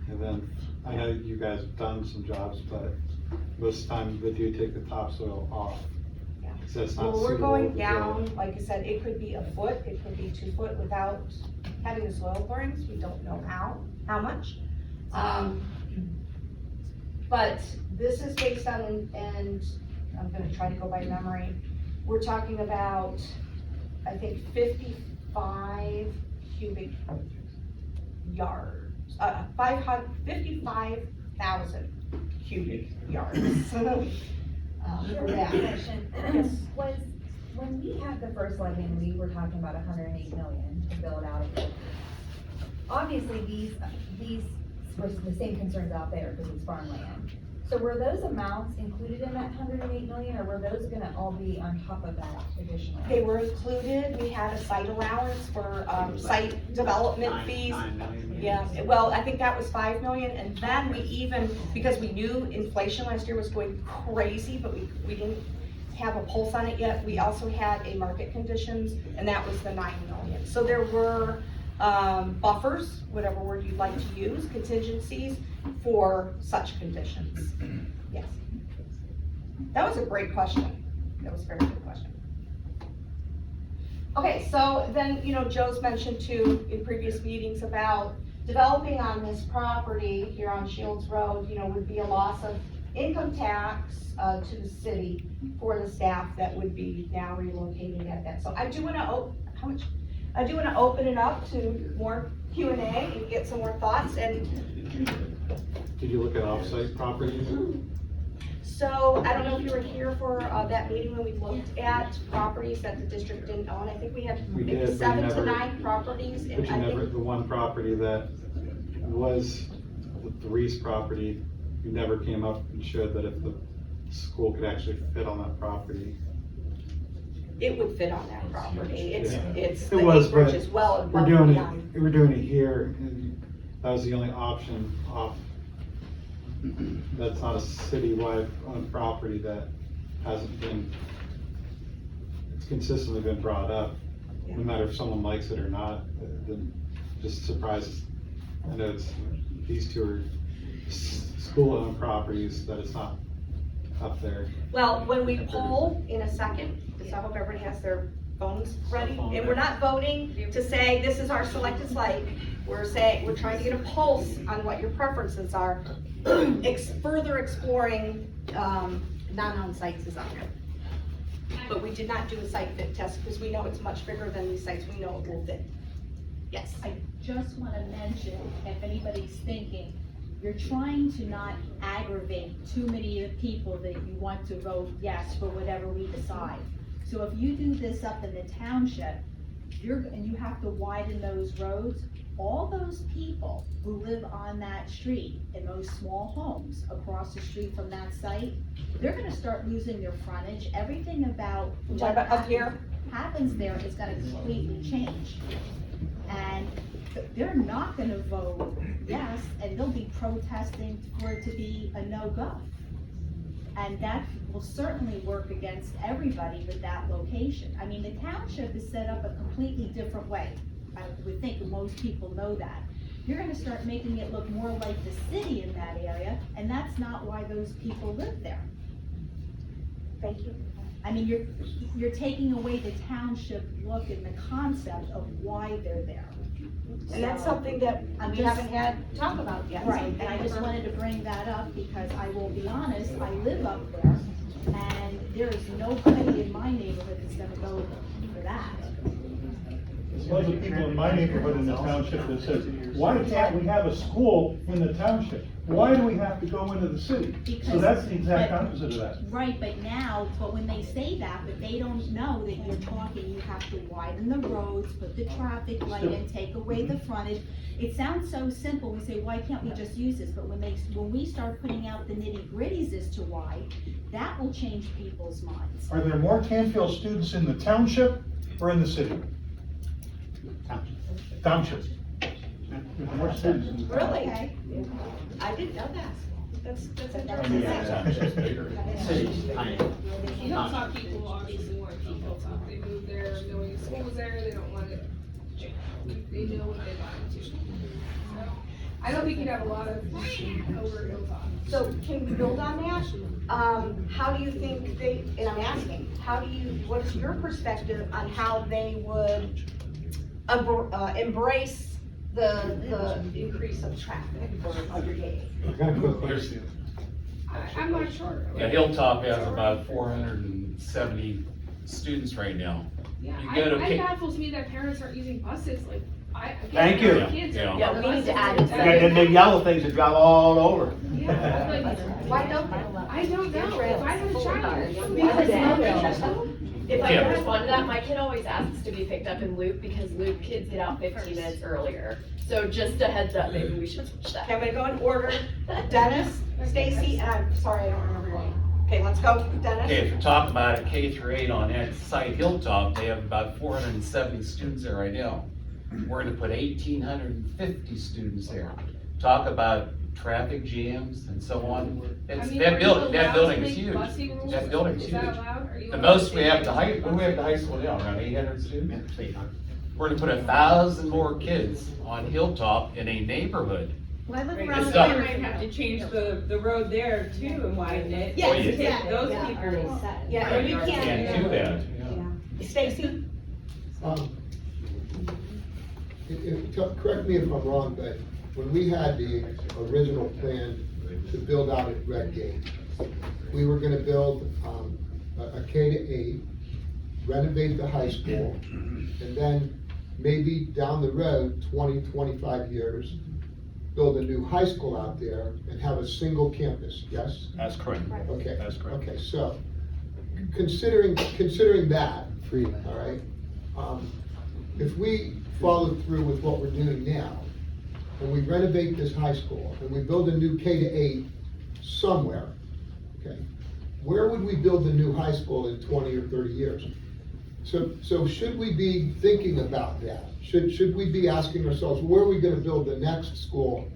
Speaker 10: And then, I know you guys have done some jobs, but most of the time they do take the topsoil off.
Speaker 1: Yeah.
Speaker 10: So it's not
Speaker 1: Well, we're
Speaker 10: suitable
Speaker 1: going
Speaker 10: to
Speaker 1: down,
Speaker 10: build.
Speaker 1: like I said, it could be a foot, it could be 2 foot without having the soil borings, we don't know how much. But this is based on, and I'm gonna try to go by memory, we're talking about, I think 55 cubic yards, 55,000 cubic yards. For that.
Speaker 7: Question.
Speaker 1: Yes.
Speaker 7: Was, when we had the first levy, we were talking about 108 million to build out of it. Obviously, these were the same concerns out there because it's farmland. So were those amounts included in that 108 million, or were those gonna all be on top of that additionally?
Speaker 1: They were included, we had a site allowance for, site development fees. Yeah, well, I think that was 5 million, and then we even, because we knew inflation last year was going crazy, but we didn't have a pulse on it yet, we also had a market conditions, and that was the 9 million. So there were, buffers, whatever word you'd like to use, contingencies for such conditions. Yes. That was a great question. That was a very good question. Okay, so then, you know, Joe's mentioned too in previous meetings about developing on this property here on Shields Road, you know, would be a loss of income tax to the city for the staff that would be now relocating at that. So I do want to, I do want to open it up to more Q&A and get some more thoughts. And
Speaker 10: Did you look at off-site properties?
Speaker 1: so I don't know if you were here for that meeting when we looked at properties that the district didn't own. I think we had
Speaker 10: We
Speaker 1: maybe
Speaker 10: did, but you
Speaker 1: 7 to
Speaker 10: never-
Speaker 1: 9 properties.
Speaker 10: But
Speaker 1: And
Speaker 10: you
Speaker 1: I
Speaker 10: never,
Speaker 1: think,
Speaker 10: the one property that was the Reese property, you never came up and showed that if the school could actually fit on that property.
Speaker 1: it would fit on that property. It's,
Speaker 10: Yeah.
Speaker 1: it's,
Speaker 10: It
Speaker 1: the
Speaker 10: was,
Speaker 1: acreage
Speaker 10: but
Speaker 1: is well above
Speaker 10: We're
Speaker 1: and
Speaker 10: doing
Speaker 1: beyond.
Speaker 10: it, we're doing it here, and that was the only option off. That's not a citywide owned property that hasn't been, it's consistently been brought up. No matter if someone likes it or not, then just surprises. I know it's, these two are school-owned properties, that it's not up there.
Speaker 1: Well, when we poll in a second, because I hope everybody has their phones ready, and we're not voting to say this is our selected site. We're saying, we're trying to get a pulse on what your preferences are. Further exploring, non-owned sites is on there. But we did not do a site fit test because we know it's much bigger than these sites. We know it will fit. Yes.
Speaker 15: I just want to mention, if anybody's thinking, you're trying to not aggravate too many of the people that you want to vote yes for whatever we decide. So if you do this up in the township, and you have to widen those roads, all those people who live on that street in those small homes across the street from that site, they're gonna start losing their frontage. Everything about
Speaker 1: You talking about up here?
Speaker 15: happens there is gonna completely change. And they're not gonna vote yes, and they'll be protesting for it to be a no-go. And that will certainly work against everybody with that location. I mean, the township is set up a completely different way. I would think most people know that. You're gonna start making it look more like the city in that area, and that's not why those people live there.
Speaker 1: Thank you.
Speaker 15: I mean, you're taking away the township look and the concept of why they're there.
Speaker 1: And that's
Speaker 15: So,
Speaker 1: something that
Speaker 15: I'm
Speaker 1: we
Speaker 15: just-
Speaker 1: haven't had talk about yet. so
Speaker 15: Right, and I
Speaker 1: thank you
Speaker 15: just
Speaker 1: for-
Speaker 15: wanted to bring that up because I will be honest, I live up there, and there is nobody in my neighborhood that's gonna go for that.
Speaker 16: There's lots of people in my neighborhood in the township that says, why can't we have a school in the township? Why do we have to go into the city? So
Speaker 15: Because-
Speaker 16: that's the exact
Speaker 15: but-
Speaker 16: opposite of that.
Speaker 15: Right, but when they say that, but they don't know that you're talking, you have to widen the roads, put the traffic light in, take away the frontage. It sounds so simple, we say, why can't we just use this? But when we start putting out the nitty gritties as to why, that will change people's minds.
Speaker 16: Are there more Canfield students in the township or in the city? Township. There's more students in the township.
Speaker 1: Really?
Speaker 15: Okay.
Speaker 1: I didn't know that. That's
Speaker 16: Yeah.
Speaker 1: interesting.
Speaker 13: Hilltop people obviously want to keep Hilltop. They moved there knowing the school was there, they don't want it. They know what they bought into. So, I don't think you'd have a lot of over Hilltop.
Speaker 1: So can we build on that? How do you think they, and I'm asking, what is your perspective on how they would embrace the increase of traffic for undertaking?
Speaker 13: I'm not sure.
Speaker 5: Yeah, Hilltop has about 470 students right now.
Speaker 13: Yeah,
Speaker 5: You go to
Speaker 13: it
Speaker 5: K-
Speaker 13: baffles me that parents aren't using buses, like,
Speaker 3: Thank you.
Speaker 13: Kids
Speaker 5: Yeah.
Speaker 13: are.
Speaker 1: Yeah, we need to add it to
Speaker 3: And then the yellow things that drive all over.
Speaker 13: Yeah, like,
Speaker 1: Why don't they?
Speaker 13: I don't know, if I had a child.
Speaker 4: If I
Speaker 5: Yeah.
Speaker 4: can respond to that, my kid always asks to be picked up in Loop because Loop kids get out 15 minutes earlier. So just a heads up, maybe we should switch that.
Speaker 1: Okay, I'm gonna go in order. Dennis, Stacy, and I'm sorry, I don't remember your name. Okay, let's go, Dennis.
Speaker 5: Okay, if you're talking about a K through 8 on that site Hilltop, they have about 470 students there right now. We're gonna put 1,850 students there. Talk about traffic jams and so on. It's, that building is huge. That building is
Speaker 13: Is
Speaker 5: huge.
Speaker 13: that allowed? Are you
Speaker 5: The
Speaker 13: allowed
Speaker 5: most
Speaker 13: to
Speaker 5: we
Speaker 13: say
Speaker 5: have at the high,
Speaker 13: busing?
Speaker 5: what do we have at the high school now, around 800 students? We're gonna put 1,000 more kids on Hilltop in a neighborhood.
Speaker 15: Well, I live
Speaker 5: It's
Speaker 15: around
Speaker 5: done.
Speaker 15: there.
Speaker 8: might have to change the road there too and widen it.
Speaker 1: Yes,
Speaker 5: Oh, yeah.
Speaker 8: Take those
Speaker 1: yeah.
Speaker 8: people.
Speaker 1: Yeah, and we
Speaker 5: Can't do that.
Speaker 1: Yeah. Stacy?
Speaker 6: Correct me if I'm wrong, but when we had the original plan to build out at Red Gate, we were gonna build, a K to 8, renovate the high school, and then maybe down the road, 20, 25 years, build a new high school out there and have a single campus, yes?
Speaker 3: That's correct.
Speaker 6: Okay.
Speaker 3: That's correct.
Speaker 6: Okay, so, considering that, all right, if we follow through with what we're doing now, and we renovate this high school, and we build a new K to 8 somewhere, okay, where would we build the new high school in 20 or 30 years? So should we be thinking about that? Should we be asking ourselves, where are we gonna build the next school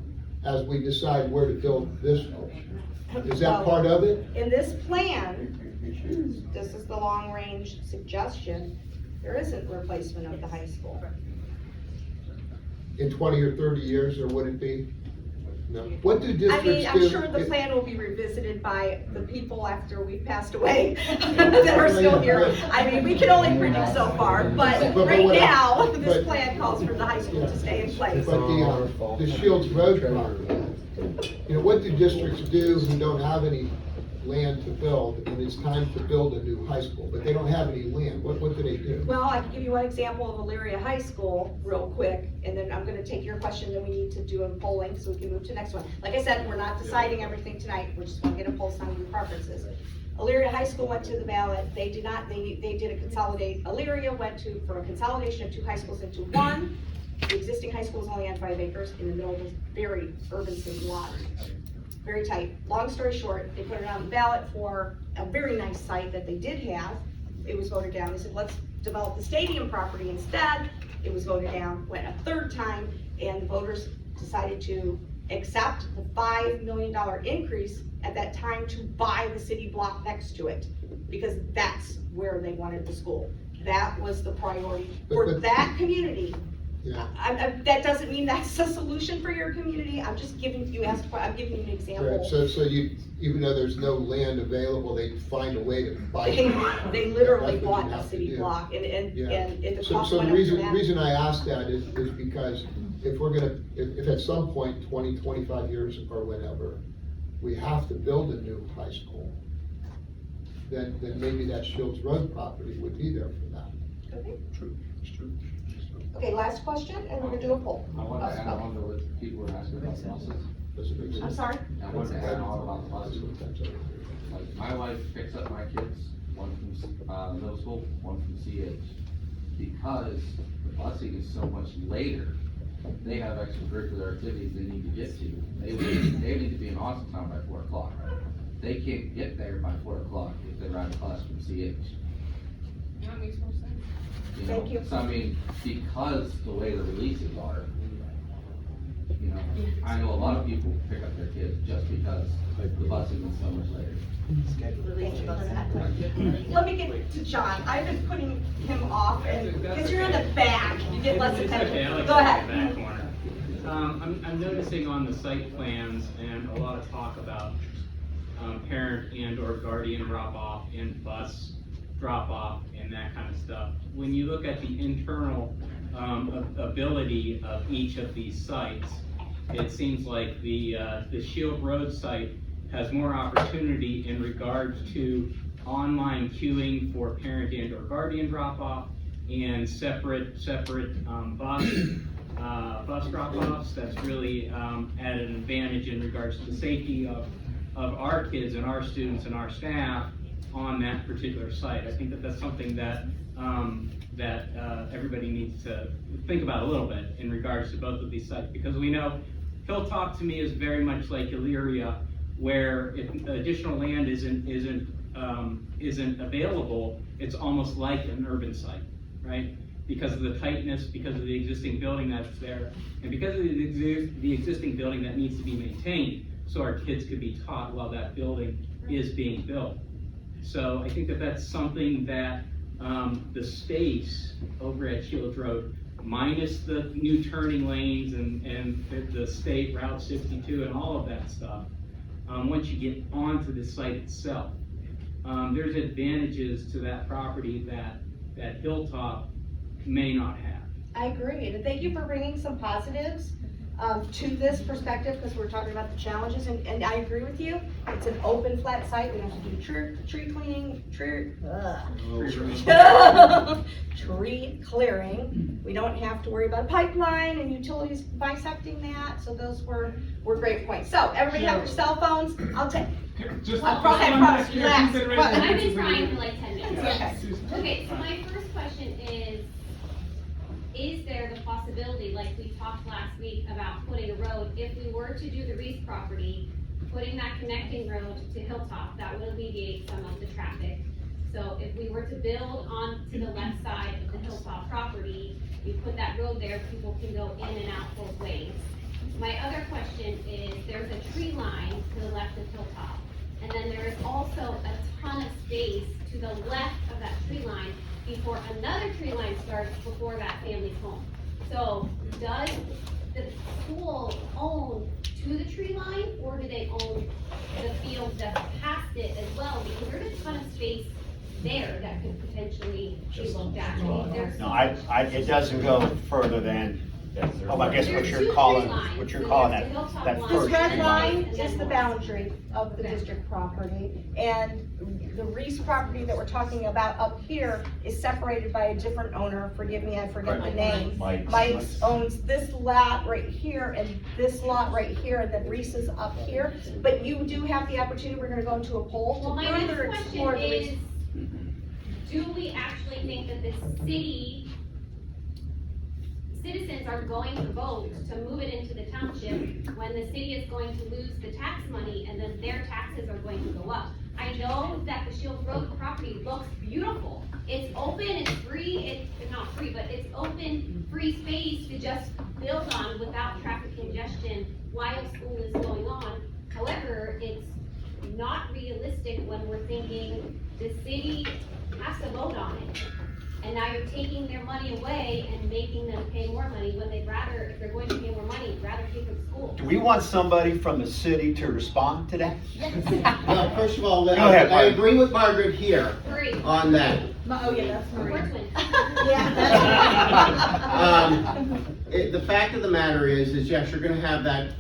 Speaker 6: as we decide where to build this school? Is that part of it?
Speaker 1: In this plan, this is the long-range suggestion, there isn't replacement of the high school.
Speaker 6: In 20 or 30 years, or would it be? No. What do
Speaker 1: I
Speaker 6: districts do?
Speaker 1: mean, I'm sure the plan will be revisited by the people after we've passed away that are still here. I mean, we can only predict so far, but
Speaker 6: But
Speaker 1: right
Speaker 6: what I-
Speaker 1: now, this
Speaker 6: but-
Speaker 1: plan calls for the high school to stay in place.
Speaker 6: But the Shields Road property, you know, what do districts do who don't have any land to build, and it's time to build a new high school, but they don't have any land? What do they do?
Speaker 1: Well, I can give you one example of Elyria High School real quick, and then I'm gonna take your question, then we need to do a polling, so we can move to the next one. Like I said, we're not deciding everything tonight, we just wanna get a pulse on your preferences. Elyria High School went to the ballot, they did a consolidate, Elyria went for a consolidation of 2 high schools into one. The existing high school is only on 5 acres in the middle of a very urban city lot. Very tight. Long story short, they put it on the ballot for a very nice site that they did have. It was voted down. They said, let's develop the stadium property instead. It was voted down, went a 3rd time, and the voters decided to accept the $5 million increase at that time to buy the city block next to it, because that's where they wanted the school. That was the priority for
Speaker 6: But-
Speaker 1: that community.
Speaker 6: Yeah.
Speaker 1: That doesn't mean that's the solution for your community, I'm just giving you, I'm giving you an
Speaker 6: Right,
Speaker 1: example.
Speaker 6: so you, even though there's no land available, they find a way to buy it.
Speaker 1: They literally
Speaker 6: That's what
Speaker 1: bought
Speaker 6: you
Speaker 1: a
Speaker 6: have to
Speaker 1: city
Speaker 6: do.
Speaker 1: block, and
Speaker 6: Yeah.
Speaker 1: if the
Speaker 6: So,
Speaker 1: cost
Speaker 6: so
Speaker 1: went
Speaker 6: the
Speaker 1: up to
Speaker 6: reason,
Speaker 1: that.
Speaker 6: reason I ask that is because if we're gonna, if at some point, 20, 25 years or whenever, we have to build a new high school, then maybe that Shields Road property would be there for that.
Speaker 1: Okay.
Speaker 3: True, it's true.
Speaker 1: Okay, last question, and we're gonna do a poll.
Speaker 14: I want to add on to what people were asking about the buses.
Speaker 1: I'm sorry?
Speaker 14: I want to add on about the buses. Like, my wife picks up my kids, one from, middle school, one from CH. Because the busing is so much later, they have extracurricular activities they need to get to. They need to be in Austintown by 4 o'clock. They can't get there by 4 o'clock if they ride a bus from CH.
Speaker 13: That makes more sense.
Speaker 14: You know?
Speaker 1: Thank you.
Speaker 14: So I mean, because the way the releases are, you know, I know a lot of people pick up their kids just because the busing is so much later.
Speaker 1: Thank you for that. Let me get to John, I've been putting him off, and, because you're in the back, you get less
Speaker 17: It's okay, I
Speaker 1: attention.
Speaker 17: like
Speaker 1: Go
Speaker 17: the
Speaker 1: ahead.
Speaker 17: back corner. I'm noticing on the site plans and a lot of talk about, parent and or guardian drop off and bus drop off and that kind of stuff. When you look at the internal, ability of each of these sites, it seems like the Shield Road site has more opportunity in regards to online queuing for parent and or guardian drop off and separate bus drop-offs. That's really at an advantage in regards to the safety of our kids and our students and our staff on that particular site. I think that that's something that everybody needs to think about a little bit in regards to both of these sites, because we know Hilltop to me is very much like Elyria, where if additional land isn't available, it's almost like an urban site, right? Because of the tightness, because of the existing building that's there, and because of the existing building that needs to be maintained, so our kids could be taught while that building is being built. So I think that that's something that the space over at Shields Road, minus the new turning lanes and the state Route 62 and all of that stuff, once you get onto the site itself, there's advantages to that property that Hilltop may not have.
Speaker 1: I agree, and thank you for bringing some positives to this perspective, because we're talking about the challenges, and I agree with you. It's an open, flat site, we don't have to do tree cleaning, tree clearing. We don't have to worry about a pipeline and utilities bisecting that, so those were great points. So, everybody have your cell phones, I'll take. I promise, last.
Speaker 18: I've been trying for like 10 minutes.
Speaker 1: Okay.
Speaker 18: Okay, so my first question is there the possibility, like we talked last week about putting a road, if we were to do the Reese property, putting that connecting road to Hilltop, that would alleviate some of the traffic. So if we were to build onto the left side of the Hilltop property, we put that road there, people can go in and out both ways. My other question is, there's a tree line to the left of Hilltop, and then there is also a ton of space to the left of that tree line before another tree line starts before that family's home. So does the school own to the tree line, or do they own the field that's past it as well? Because there's a ton of space there that could potentially be looked at.
Speaker 3: No, it doesn't go further than, I guess what you're calling that
Speaker 1: This
Speaker 3: first
Speaker 1: red
Speaker 3: tree
Speaker 1: line
Speaker 3: line.
Speaker 1: is the boundary of the district property, and the Reese property that we're talking about up here is separated by a different owner, forgive me, I forget the name. Mike's owns this lot right here and this lot right here, and then Reese is up here, but you do have the opportunity, we're gonna go into a poll
Speaker 18: Well,
Speaker 1: to
Speaker 18: my
Speaker 1: further
Speaker 18: next
Speaker 1: explore
Speaker 18: question
Speaker 1: the Reese.
Speaker 18: is, do we actually think that the citizens are going to vote to move it into the township when the city is going to lose the tax money and then their taxes are going to go up? I know that the Shields Road property looks beautiful. It's open, it's free, it's not free, but it's open, free space to just build on without traffic congestion while school is going on. However, it's not realistic when we're thinking the city has to vote on it. And now you're taking their money away and making them pay more money when they'd rather, if they're going to pay more money, rather pay for the school.
Speaker 3: Do we want somebody from the city to respond to that?
Speaker 19: Well, first of all,
Speaker 3: Go ahead,
Speaker 19: I
Speaker 3: Margaret.
Speaker 19: agree with Margaret here
Speaker 18: Three.
Speaker 19: on that.
Speaker 1: Oh, yeah, that's
Speaker 18: We're
Speaker 1: Marie.
Speaker 18: twins.
Speaker 19: The fact of the matter is yes, you're gonna have that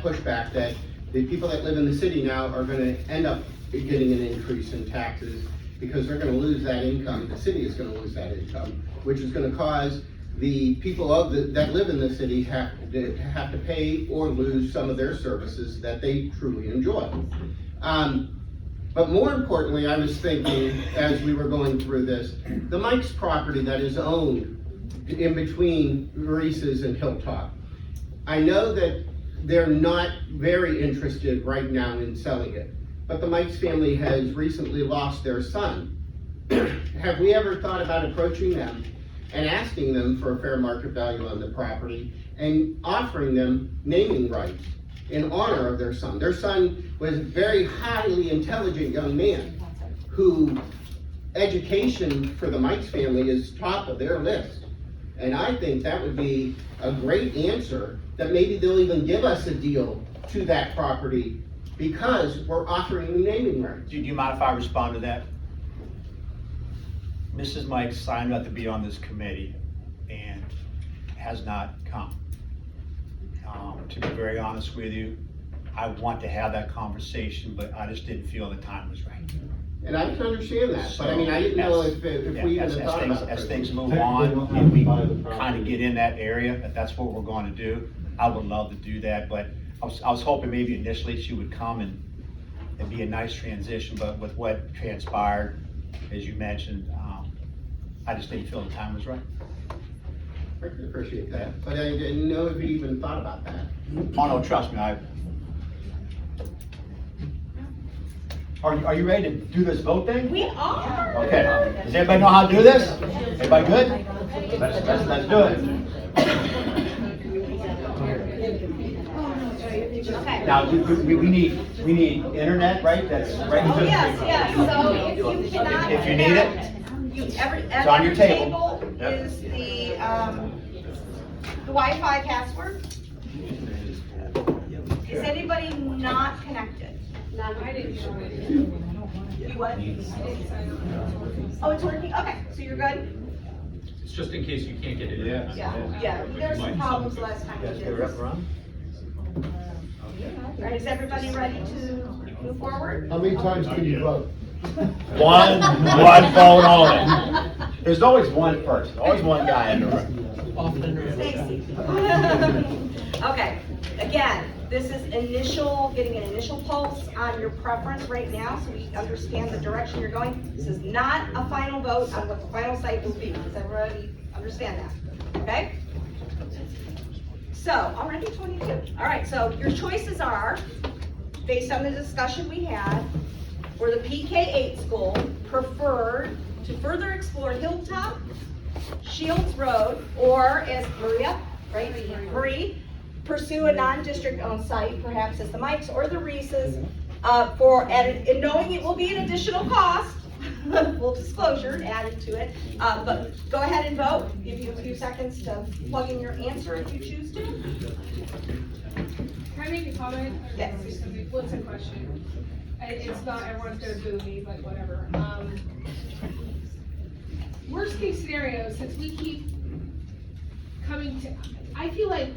Speaker 19: pushback that the people that live in the city now are gonna end up getting an increase in taxes because they're gonna lose that income. The city is gonna lose that income, which is gonna cause the people that live in the city have to pay or lose some of their services that they truly enjoy. But more importantly, I was thinking as we were going through this, the Mike's property that is owned in between Reese's and Hilltop. I know that they're not very interested right now in selling it, but the Mike's family has recently lost their son. Have we ever thought about approaching them and asking them for a fair market value on the property and offering them naming rights in honor of their son? Their son was a very highly intelligent young man who education for the Mike's family is top of their list. And I think that would be a great answer, that maybe they'll even give us a deal to that property because we're offering them naming rights.
Speaker 3: Do you mind if I respond to that? Mrs. Mike signed up to be on this committee and has not come. To be very honest with you, I want to have that conversation, but I just didn't feel the time was right.
Speaker 19: And I can understand that, but I mean, I didn't know if we even thought about it.
Speaker 3: As things move on and we kind of get in that area, if that's what we're going to do, I would love to do that, but I was hoping maybe initially she would come and it'd be a nice transition, but with what transpired, as you mentioned, I just didn't feel the time was right.
Speaker 19: I can appreciate that, but I didn't know if you even thought about that.
Speaker 3: Oh, no, trust me, Are you ready to do this vote thing?
Speaker 1: We are.
Speaker 3: Okay, does everybody know how to do this? Everybody good? Let's do it.
Speaker 1: Okay.
Speaker 3: Now, we need internet, right? That's right.
Speaker 1: Oh, yes, so if you cannot.
Speaker 3: If you need it,
Speaker 1: At
Speaker 3: on your
Speaker 1: every
Speaker 3: table. Yep.
Speaker 1: is the Wi-Fi password. Is anybody not connected?
Speaker 18: I didn't know it.
Speaker 1: You what? Oh, it's working, okay, so you're good?
Speaker 2: It's just in case you can't get it in.
Speaker 1: Yeah, there's some problems last time we did this. All right, is everybody ready to move forward?
Speaker 6: How many times can you vote?
Speaker 3: One vote only. There's always one person, always one guy in the room.
Speaker 1: Stacy. Okay, again, this is getting an initial pulse on your preference right now, so we understand the direction you're going. This is not a final vote on what the final site will be. Does everybody understand that? Okay? So, already 22. All right, so your choices are, based on the discussion we had, for the PK8 school, preferred to further explore Hilltop, Shields Road, or as Marie, pursue a non-district owned site, perhaps as the Mikes or the Reese's, and knowing it will be an additional cost, full disclosure added to it, but go ahead and vote. Give you a few seconds to plug in your answer if you choose to.
Speaker 13: Can I make a comment?
Speaker 1: Yes.
Speaker 13: What's the question? It's not everyone's gonna boo me, but whatever. Worst case scenario, since we keep coming to, I feel like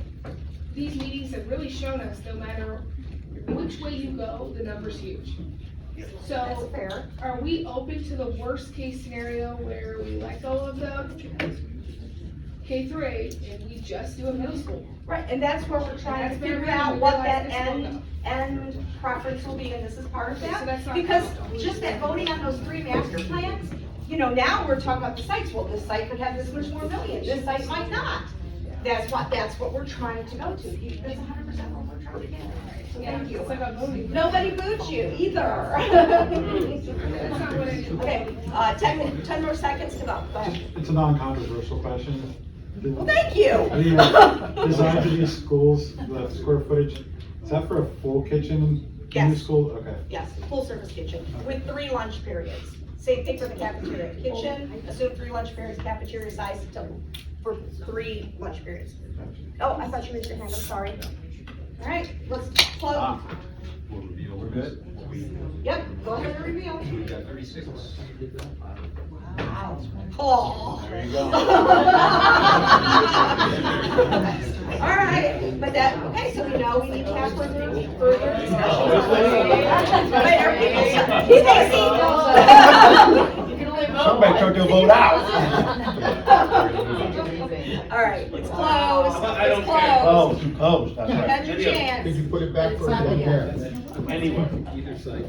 Speaker 13: these meetings have really shown us, no matter which way you go, the number's huge. So,
Speaker 1: That's fair.
Speaker 13: are we open to the worst case scenario where we let go of the K through 8 and we just do a middle school?
Speaker 1: Right, and that's where we're trying to
Speaker 13: That's very
Speaker 1: figure out
Speaker 13: good.
Speaker 1: what
Speaker 13: We
Speaker 1: that
Speaker 13: realize this
Speaker 1: end preference will be, and this is part of
Speaker 13: Okay, so that's
Speaker 1: that.
Speaker 13: not
Speaker 1: Because
Speaker 13: possible.
Speaker 1: just that voting on those 3 master plans, now we're talking about the sites. Well, this site could have this much more million, this site might not. That's what we're trying to go to. That's 100% what we're trying to get. So
Speaker 13: Yeah,
Speaker 1: thank you.
Speaker 13: it's like a voting.
Speaker 1: Nobody booed you either.
Speaker 13: That's not what I do.
Speaker 1: Okay, 10 more seconds to vote. Go ahead.
Speaker 10: It's a non-controversial question.
Speaker 1: Well, thank you.
Speaker 10: The design of these schools, the square footage, Is that for a full kitchen in the
Speaker 1: Yes.
Speaker 10: school? Okay.
Speaker 1: Yes, full service kitchen with 3 lunch periods. Same thing for the cafeteria. Kitchen, assume 3 lunch periods, cafeteria size for 3 lunch periods. Oh, I thought you raised your hand, I'm sorry. All right, let's close.
Speaker 3: We're good?
Speaker 1: Yep, go ahead and reveal.
Speaker 2: We got 36.
Speaker 1: Wow. Oh.
Speaker 3: There you go.
Speaker 1: All right, but that, okay, so we know we need to have further discussion. He's
Speaker 3: Somebody took your vote out.
Speaker 1: All right, it's closed,
Speaker 3: I don't
Speaker 1: it's
Speaker 3: care.
Speaker 1: closed.
Speaker 3: Too close, that's
Speaker 1: You
Speaker 3: right.
Speaker 1: had your chance.
Speaker 6: Did you put it back for a second?
Speaker 2: Anyway, either side.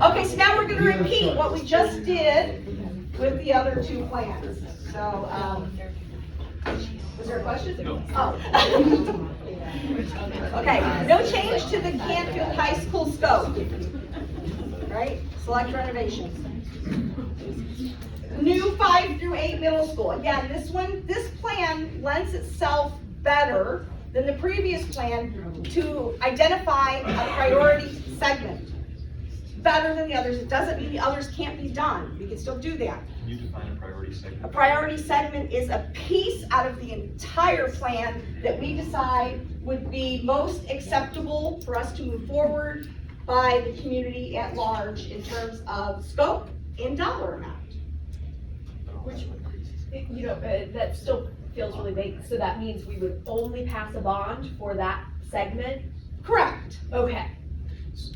Speaker 1: Okay, so now we're gonna repeat what we just did with the other 2 plans. So, was there a question?
Speaker 2: No.
Speaker 1: Oh. Okay, no change to the Canfield High School scope. Right, select renovations. New 5 through 8 middle school. Again, this plan lends itself better than the previous plan to identify a priority segment. Better than the others. It doesn't mean the others can't be done. We can still do that.
Speaker 2: Can you define a priority segment?
Speaker 1: A priority segment is a piece out of the entire plan that we decide would be most acceptable for us to move forward by the community at large in terms of scope and dollar amount.
Speaker 4: Which, you know, that still feels really vague, so that means we would only pass a bond for that segment?
Speaker 1: Correct.
Speaker 4: Okay.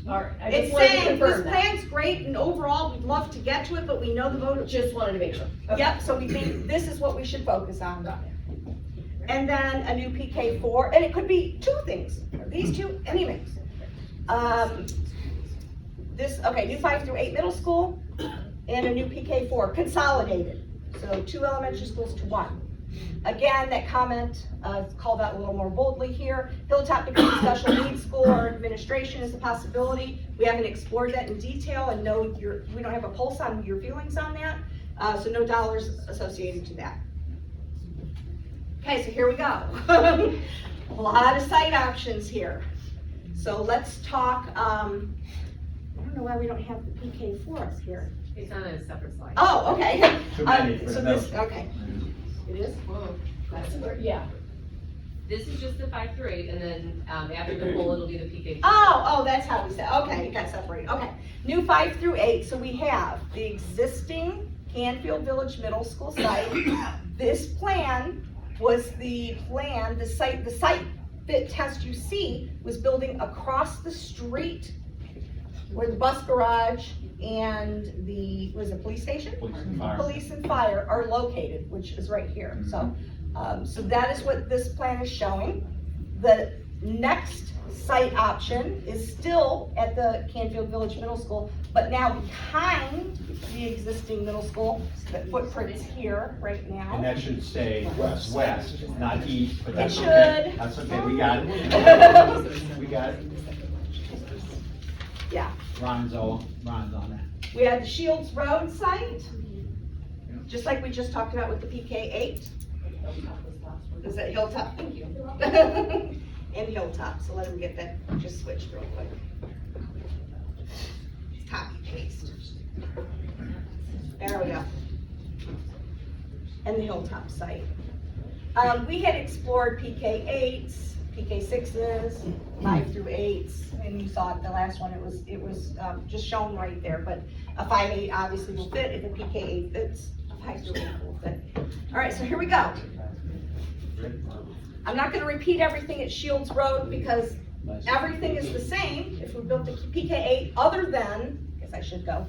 Speaker 4: All right, I
Speaker 1: It's
Speaker 4: just wanted to
Speaker 1: saying
Speaker 4: confirm
Speaker 1: this
Speaker 4: that.
Speaker 1: plan's great and overall we'd love to get to it, but we know the vote.
Speaker 4: Just wanted to make sure. Okay.
Speaker 1: Yep, so we think this is what we should focus on. And then a new PK4, and it could be 2 things, these 2, any mix. New 5 through 8 middle school and a new PK4, consolidated. So 2 elementary schools to 1. Again, that comment called out a little more boldly here. Hilltop becomes a special needs school or administration is a possibility. We haven't explored that in detail and we don't have a pulse on your feelings on that. So no dollars associated to that. Okay, so here we go. A lot of site options here. So let's talk, I don't know why we don't have the PK for us here.
Speaker 4: It's on a separate slide.
Speaker 1: Oh, okay.
Speaker 3: Too many for
Speaker 1: So
Speaker 3: the
Speaker 1: this,
Speaker 3: middle.
Speaker 1: okay. It is?
Speaker 4: That's where, yeah.
Speaker 20: This is just the 5 through 8, and then, after the poll, it'll be the PK.
Speaker 1: Oh, that's how we said, okay, it got separated, okay. New 5 through 8, so we have the existing Canfield Village Middle School site. This plan was the plan, the site fit test you see was building across the street where the bus garage and the, was it police station?
Speaker 3: Police and fire.
Speaker 1: Police and fire are located, which is right here. So, so that is what this plan is showing. The next site option is still at the Canfield Village Middle School, but now behind the existing middle school. The footprint is here right now.
Speaker 3: And that should stay west, not east, but that's
Speaker 1: It
Speaker 3: okay.
Speaker 1: should.
Speaker 3: That's okay, we got it. We got it.
Speaker 1: Yeah.
Speaker 3: Ron's on that.
Speaker 1: We have the Shields Road site, just like we just talked about with the PK8. Is that Hilltop? Thank you. And Hilltop, so let him get that, just switched real quick. Copy paste. There we go. And the Hilltop site. We had explored PK8s, PK6s, 5 through 8s, and you saw it, the last one, it was just shown right there, but a 5-8 obviously will fit, if a PK8 fits, a 5 through 8 will fit. All right, so here we go. I'm not gonna repeat everything at Shields Road because everything is the same if we built a PK8 other than, I guess I should go,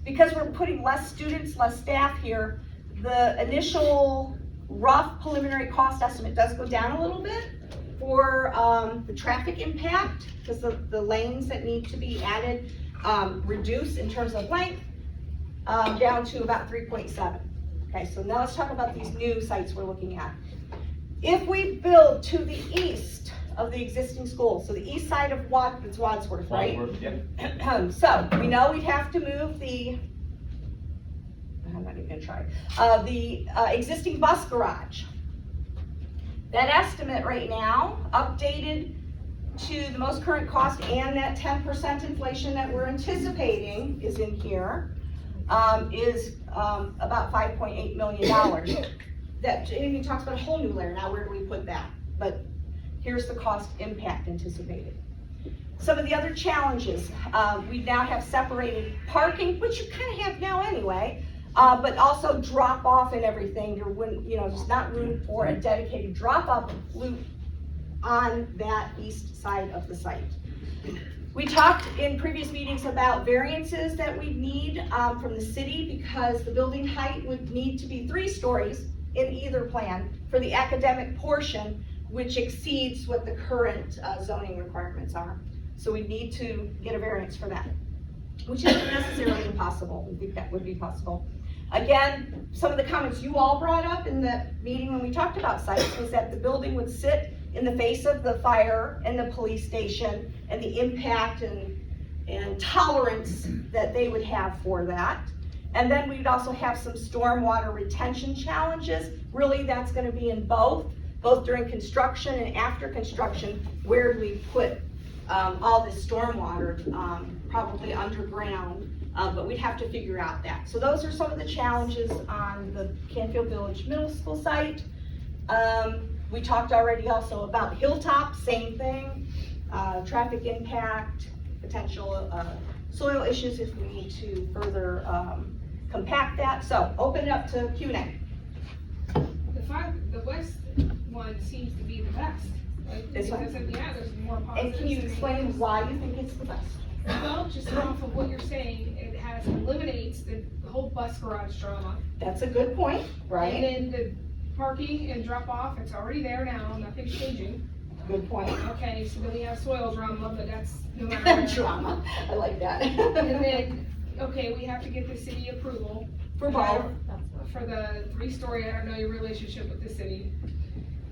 Speaker 1: because we're putting less students, less staff here, the initial rough preliminary cost estimate does go down a little bit for the traffic impact, because the lanes that need to be added reduce in terms of length, down to about 3.7. Okay, so now let's talk about these new sites we're looking at. If we build to the east of the existing school, so the east side of it's Wadsworth, right?
Speaker 3: Yep.
Speaker 1: So we know we'd have to move the, I'm not even gonna try, the existing bus garage. That estimate right now, updated to the most current cost and that 10% inflation that we're anticipating is in here, is about $5.8 million. That, and he talks about a whole new layer, now where do we put that? But here's the cost impact anticipated. Some of the other challenges, we now have separated parking, which you kind of have now anyway, but also drop off and everything. There's not room for a dedicated drop off loop on that east side of the site. We talked in previous meetings about variances that we need from the city because the building height would need to be 3 stories in either plan for the academic portion, which exceeds what the current zoning requirements are. So we need to get a variance for that, which isn't necessarily impossible. We think that would be possible. Again, some of the comments you all brought up in the meeting when we talked about sites was that the building would sit in the face of the fire and the police station and the impact and tolerance that they would have for that. And then we'd also have some stormwater retention challenges. Really, that's going to be in both during construction and after construction. Where do we put all this stormwater, probably underground, but we'd have to figure out that. So those are some of the challenges on the Canfield Village Middle School site. We talked already also about Hilltop, same thing, traffic impact, potential soil issues if we need to further compact that. So open it up to Q&A.
Speaker 13: The west one seems to be the best. Like,
Speaker 1: This one?
Speaker 13: because yeah, there's more positives.
Speaker 1: And can you
Speaker 13: than
Speaker 1: explain
Speaker 13: negatives.
Speaker 1: why you think it's the best?
Speaker 13: Well, just off of what you're saying, it eliminates the whole bus garage drama.
Speaker 1: That's a good point, right?
Speaker 13: And then the parking and drop off, it's already there now, nothing's changing.
Speaker 1: Good point.
Speaker 13: Okay, so then we have soil drama, but that's no matter what.
Speaker 1: Drama, I like that.
Speaker 13: And then, okay, we have to get the city approval.
Speaker 1: For both.
Speaker 13: For the 3-story, I don't know your relationship with the city.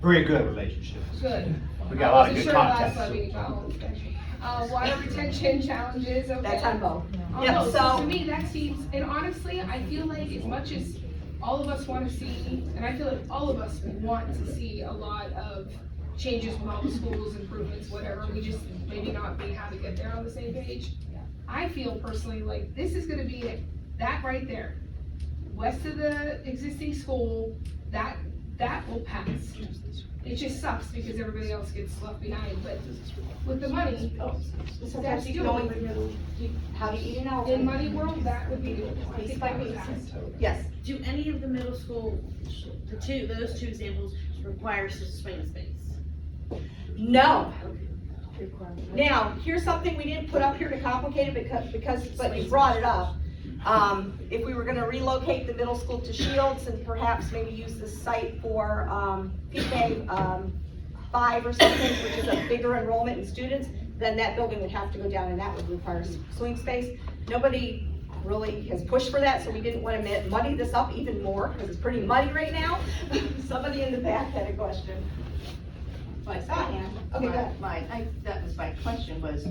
Speaker 3: Very good relationship.
Speaker 13: Good.
Speaker 3: We got a lot of good
Speaker 13: I wasn't
Speaker 3: contacts.
Speaker 13: sure last time. Water retention challenges, okay.
Speaker 1: That's on both.
Speaker 13: On
Speaker 1: Yep,
Speaker 13: both.
Speaker 1: so-
Speaker 13: To me, that seems, and honestly, I feel like as much as all of us want to see, and I feel like all of us want to see a lot of changes with all the schools, improvements, whatever, we just maybe not be how to get there on the same page. I feel personally like this is gonna be it, that right there. West of the existing school, that will pass. It just sucks because everybody else gets left behind, but with the money, that's
Speaker 1: Sometimes you can
Speaker 13: doable.
Speaker 1: only, how do you eat an elephant?
Speaker 13: In money world, that would be doable. I
Speaker 1: Piece
Speaker 13: think
Speaker 1: by
Speaker 13: that would
Speaker 1: piece.
Speaker 13: pass.
Speaker 1: Yes.
Speaker 21: Do any of the middle school, those two examples require swing space?
Speaker 1: No. Now, here's something we didn't put up here to complicate it but you brought it up. If we were gonna relocate the middle school to Shields and perhaps maybe use the site for, PK, 5 or something, which is a bigger enrollment in students, then that building would have to go down and that would require swing space. Nobody really has pushed for that, so we didn't want to muddy this up even more, because it's pretty muddy right now. Somebody in the back had a question. Okay, go ahead.
Speaker 22: That was my question was,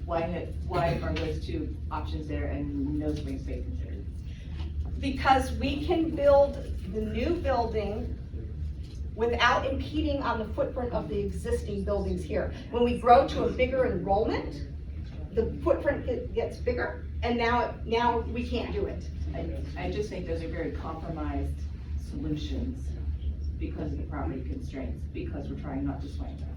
Speaker 22: why are those two options there and no swing space considered?
Speaker 1: Because we can build the new building without impeding on the footprint of the existing buildings here. When we grow to a bigger enrollment, the footprint gets bigger, and now we can't do it.
Speaker 22: I just think those are very compromised solutions because of the property constraints, because we're trying not to swing them.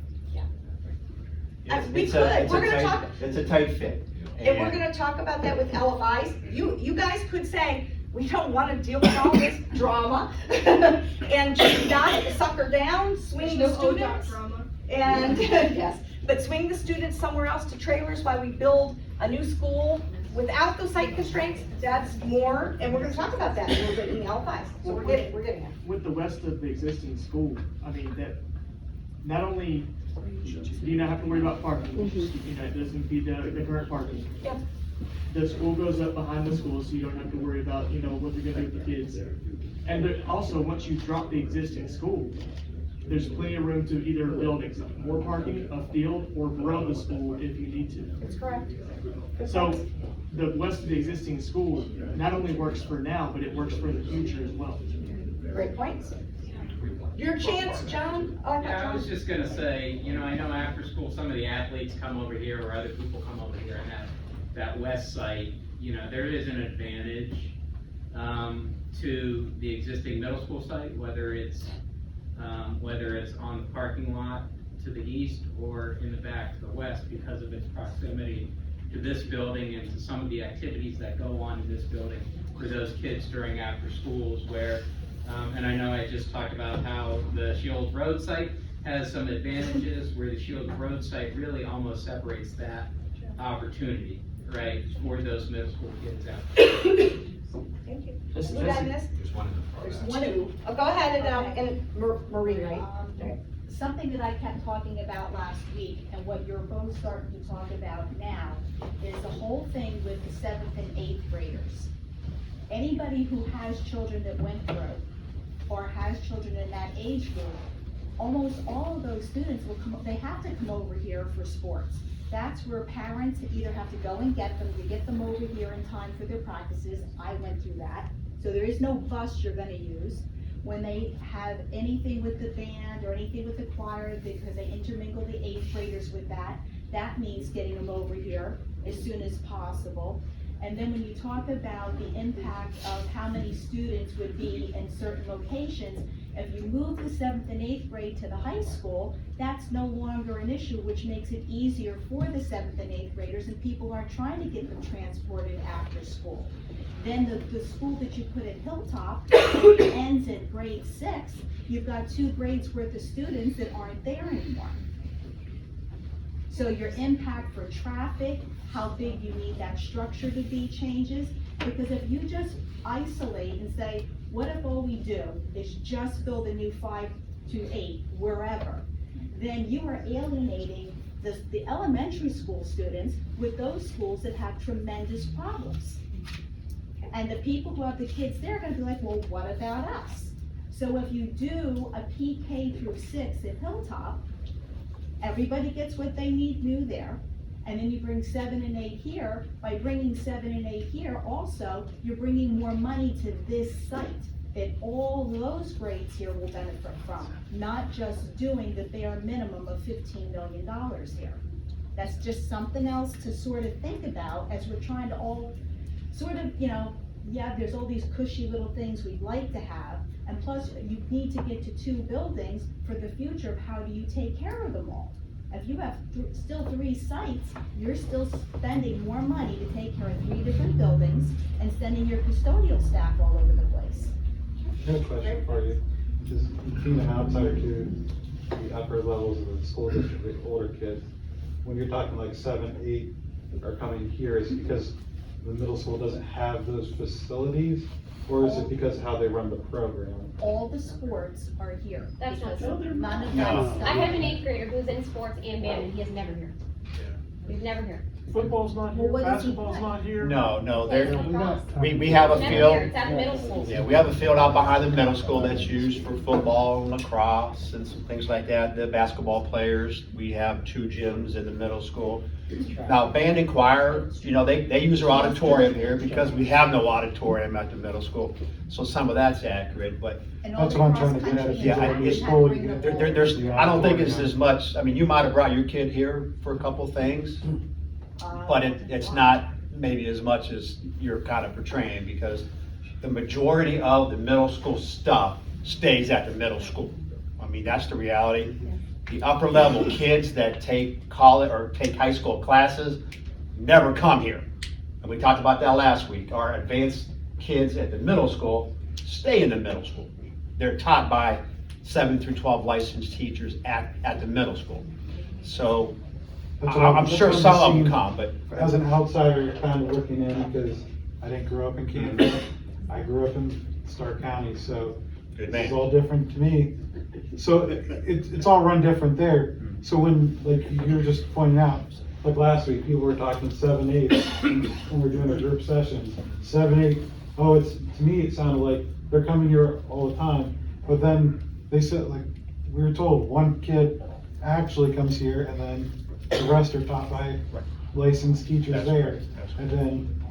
Speaker 1: We could, we're gonna talk,
Speaker 3: It's a tight fit.
Speaker 1: and we're gonna talk about that with LFIs. You guys could say, we don't wanna deal with all this drama, and just knock the sucker down, swing the
Speaker 13: There's no ODOT
Speaker 1: students.
Speaker 13: drama.
Speaker 1: And, yes, but swing the students somewhere else to trailers while we build a new school without those site constraints, that's more, and we're gonna talk about that a little bit in the L5s, so we're getting it.
Speaker 12: With the west of the existing school, I mean, that, not only do you not have to worry about parking, you know, it doesn't impede the current parking.
Speaker 1: Yep.
Speaker 12: The school goes up behind the school, so you don't have to worry about, you know, what they're gonna do with the kids. And also, once you drop the existing school, there's plenty of room to either build more parking, a field, or grow the school if you need to.
Speaker 1: That's correct.
Speaker 12: So, the west of the existing school not only works for now, but it works for the future as well.
Speaker 1: Great points. Your chance, John? Oh, I thought
Speaker 17: Yeah, I was
Speaker 1: John-
Speaker 17: just gonna say, you know, I know after school, some of the athletes come over here or other people come over here and that west site, you know, there is an advantage to the existing middle school site, whether it's on the parking lot to the east or in the back to the west because of its proximity to this building and to some of the activities that go on in this building for those kids during after schools where, and I know I just talked about how the Shields Road site has some advantages where the Shields Road site really almost separates that opportunity, right, for those middle school kids out there.
Speaker 1: Thank you.
Speaker 12: Just-
Speaker 1: You got this?
Speaker 2: There's one in the front.
Speaker 1: There's one. Oh, go ahead and Marie, right?
Speaker 15: Something that I kept talking about last week, and what you're both starting to talk about now, is the whole thing with the 7th and 8th graders. Anybody who has children that went through, or has children in that age group, almost all of those students will come, they have to come over here for sports. That's where parents either have to go and get them over here in time for their practices. I went through that. So there is no bus you're gonna use. When they have anything with the band or anything with the choir, because they intermingle the 8th graders with that, that means getting them over here as soon as possible. And then when you talk about the impact of how many students would be in certain locations, if you move the 7th and 8th grade to the high school, that's no longer an issue, which makes it easier for the 7th and 8th graders, and people aren't trying to get them transported after school. Then the school that you put at Hilltop ends at grade 6, you've got 2 grades worth of students that aren't there anymore. So your impact for traffic, how big you need that structure to be changes, because if you just isolate and say, what if all we do is just build a new 5 to 8 wherever, then you are alienating the elementary school students with those schools that have tremendous problems. And the people who have the kids there are gonna be like, well, what about us? So if you do a PK through 6 at Hilltop, everybody gets what they need new there, and then you bring 7 and 8 here. By bringing 7 and 8 here also, you're bringing more money to this site that all those grades here will benefit from, not just doing the bare minimum of $15 million here. That's just something else to sort of think about as we're trying to all sort of, you know, yeah, there's all these cushy little things we'd like to have, and plus you need to get to 2 buildings for the future of how do you take care of them all. If you have still 3 sites, you're still spending more money to take care of 3 different buildings and sending your custodial staff all over the place.
Speaker 10: I have a question for you. Just being an outsider to the upper levels of the school district with older kids, when you're talking like 7, 8 are coming here, is it because the middle school doesn't have those facilities? Or is it because of how they run the program?
Speaker 15: All the sports are here.
Speaker 18: That's not
Speaker 15: because
Speaker 18: true.
Speaker 15: none of
Speaker 3: No.
Speaker 15: that stuff.
Speaker 18: I have an 8th grader who's in sports and band, and he is never here. He's never here.
Speaker 12: Football's not here,
Speaker 15: Well, what does he
Speaker 12: basketball's
Speaker 15: play?
Speaker 12: not here.
Speaker 3: No,
Speaker 18: Plays
Speaker 3: there,
Speaker 18: lacrosse.
Speaker 3: we have a
Speaker 18: Never
Speaker 3: field.
Speaker 18: here. It's at the middle school.
Speaker 3: Yeah, we have a field out behind the middle school that's used for football, lacrosse, and some things like that. The basketball players, we have 2 gyms in the middle school. Now, band and choir, you know, they use our auditorium here because we have no auditorium at the middle school. So some of that's accurate, but
Speaker 15: And all
Speaker 10: That's
Speaker 15: the
Speaker 10: what I'm trying to get at,
Speaker 15: cross-country
Speaker 10: if
Speaker 3: yeah,
Speaker 10: you
Speaker 3: I-
Speaker 10: go to
Speaker 15: and
Speaker 10: school,
Speaker 15: bring
Speaker 10: you
Speaker 15: them
Speaker 10: get-
Speaker 15: all.
Speaker 3: there's, I don't think it's as much, I mean, you might have brought your kid here for a couple things, but it's not maybe as much as you're kind of portraying, because the majority of the middle school stuff stays at the middle school. I mean, that's the reality. The upper level kids that take college or take high school classes never come here. And we talked about that last week. Our advanced kids at the middle school stay in the middle school. They're taught by 7 through 12 licensed teachers at the middle school. So
Speaker 10: That's what
Speaker 3: I'm
Speaker 10: that's
Speaker 3: sure
Speaker 10: what
Speaker 3: some of them
Speaker 10: seeing
Speaker 3: come, but.
Speaker 10: As an outsider, kind of looking in, because I didn't grow up in Canada, I grew up in Stark County, so
Speaker 3: Good
Speaker 10: it's
Speaker 3: man.
Speaker 10: all different to me. So it's all run different there. So when, like you were just pointing out, like last week, people were talking 7, 8, when we're doing a group session, 7, 8, oh, to me, it sounded like they're coming here all the time. But then they said, like, we were told 1 kid actually comes here, and then the rest are taught by licensed teachers
Speaker 3: That's
Speaker 10: there.
Speaker 3: right, that's right.
Speaker 10: And then,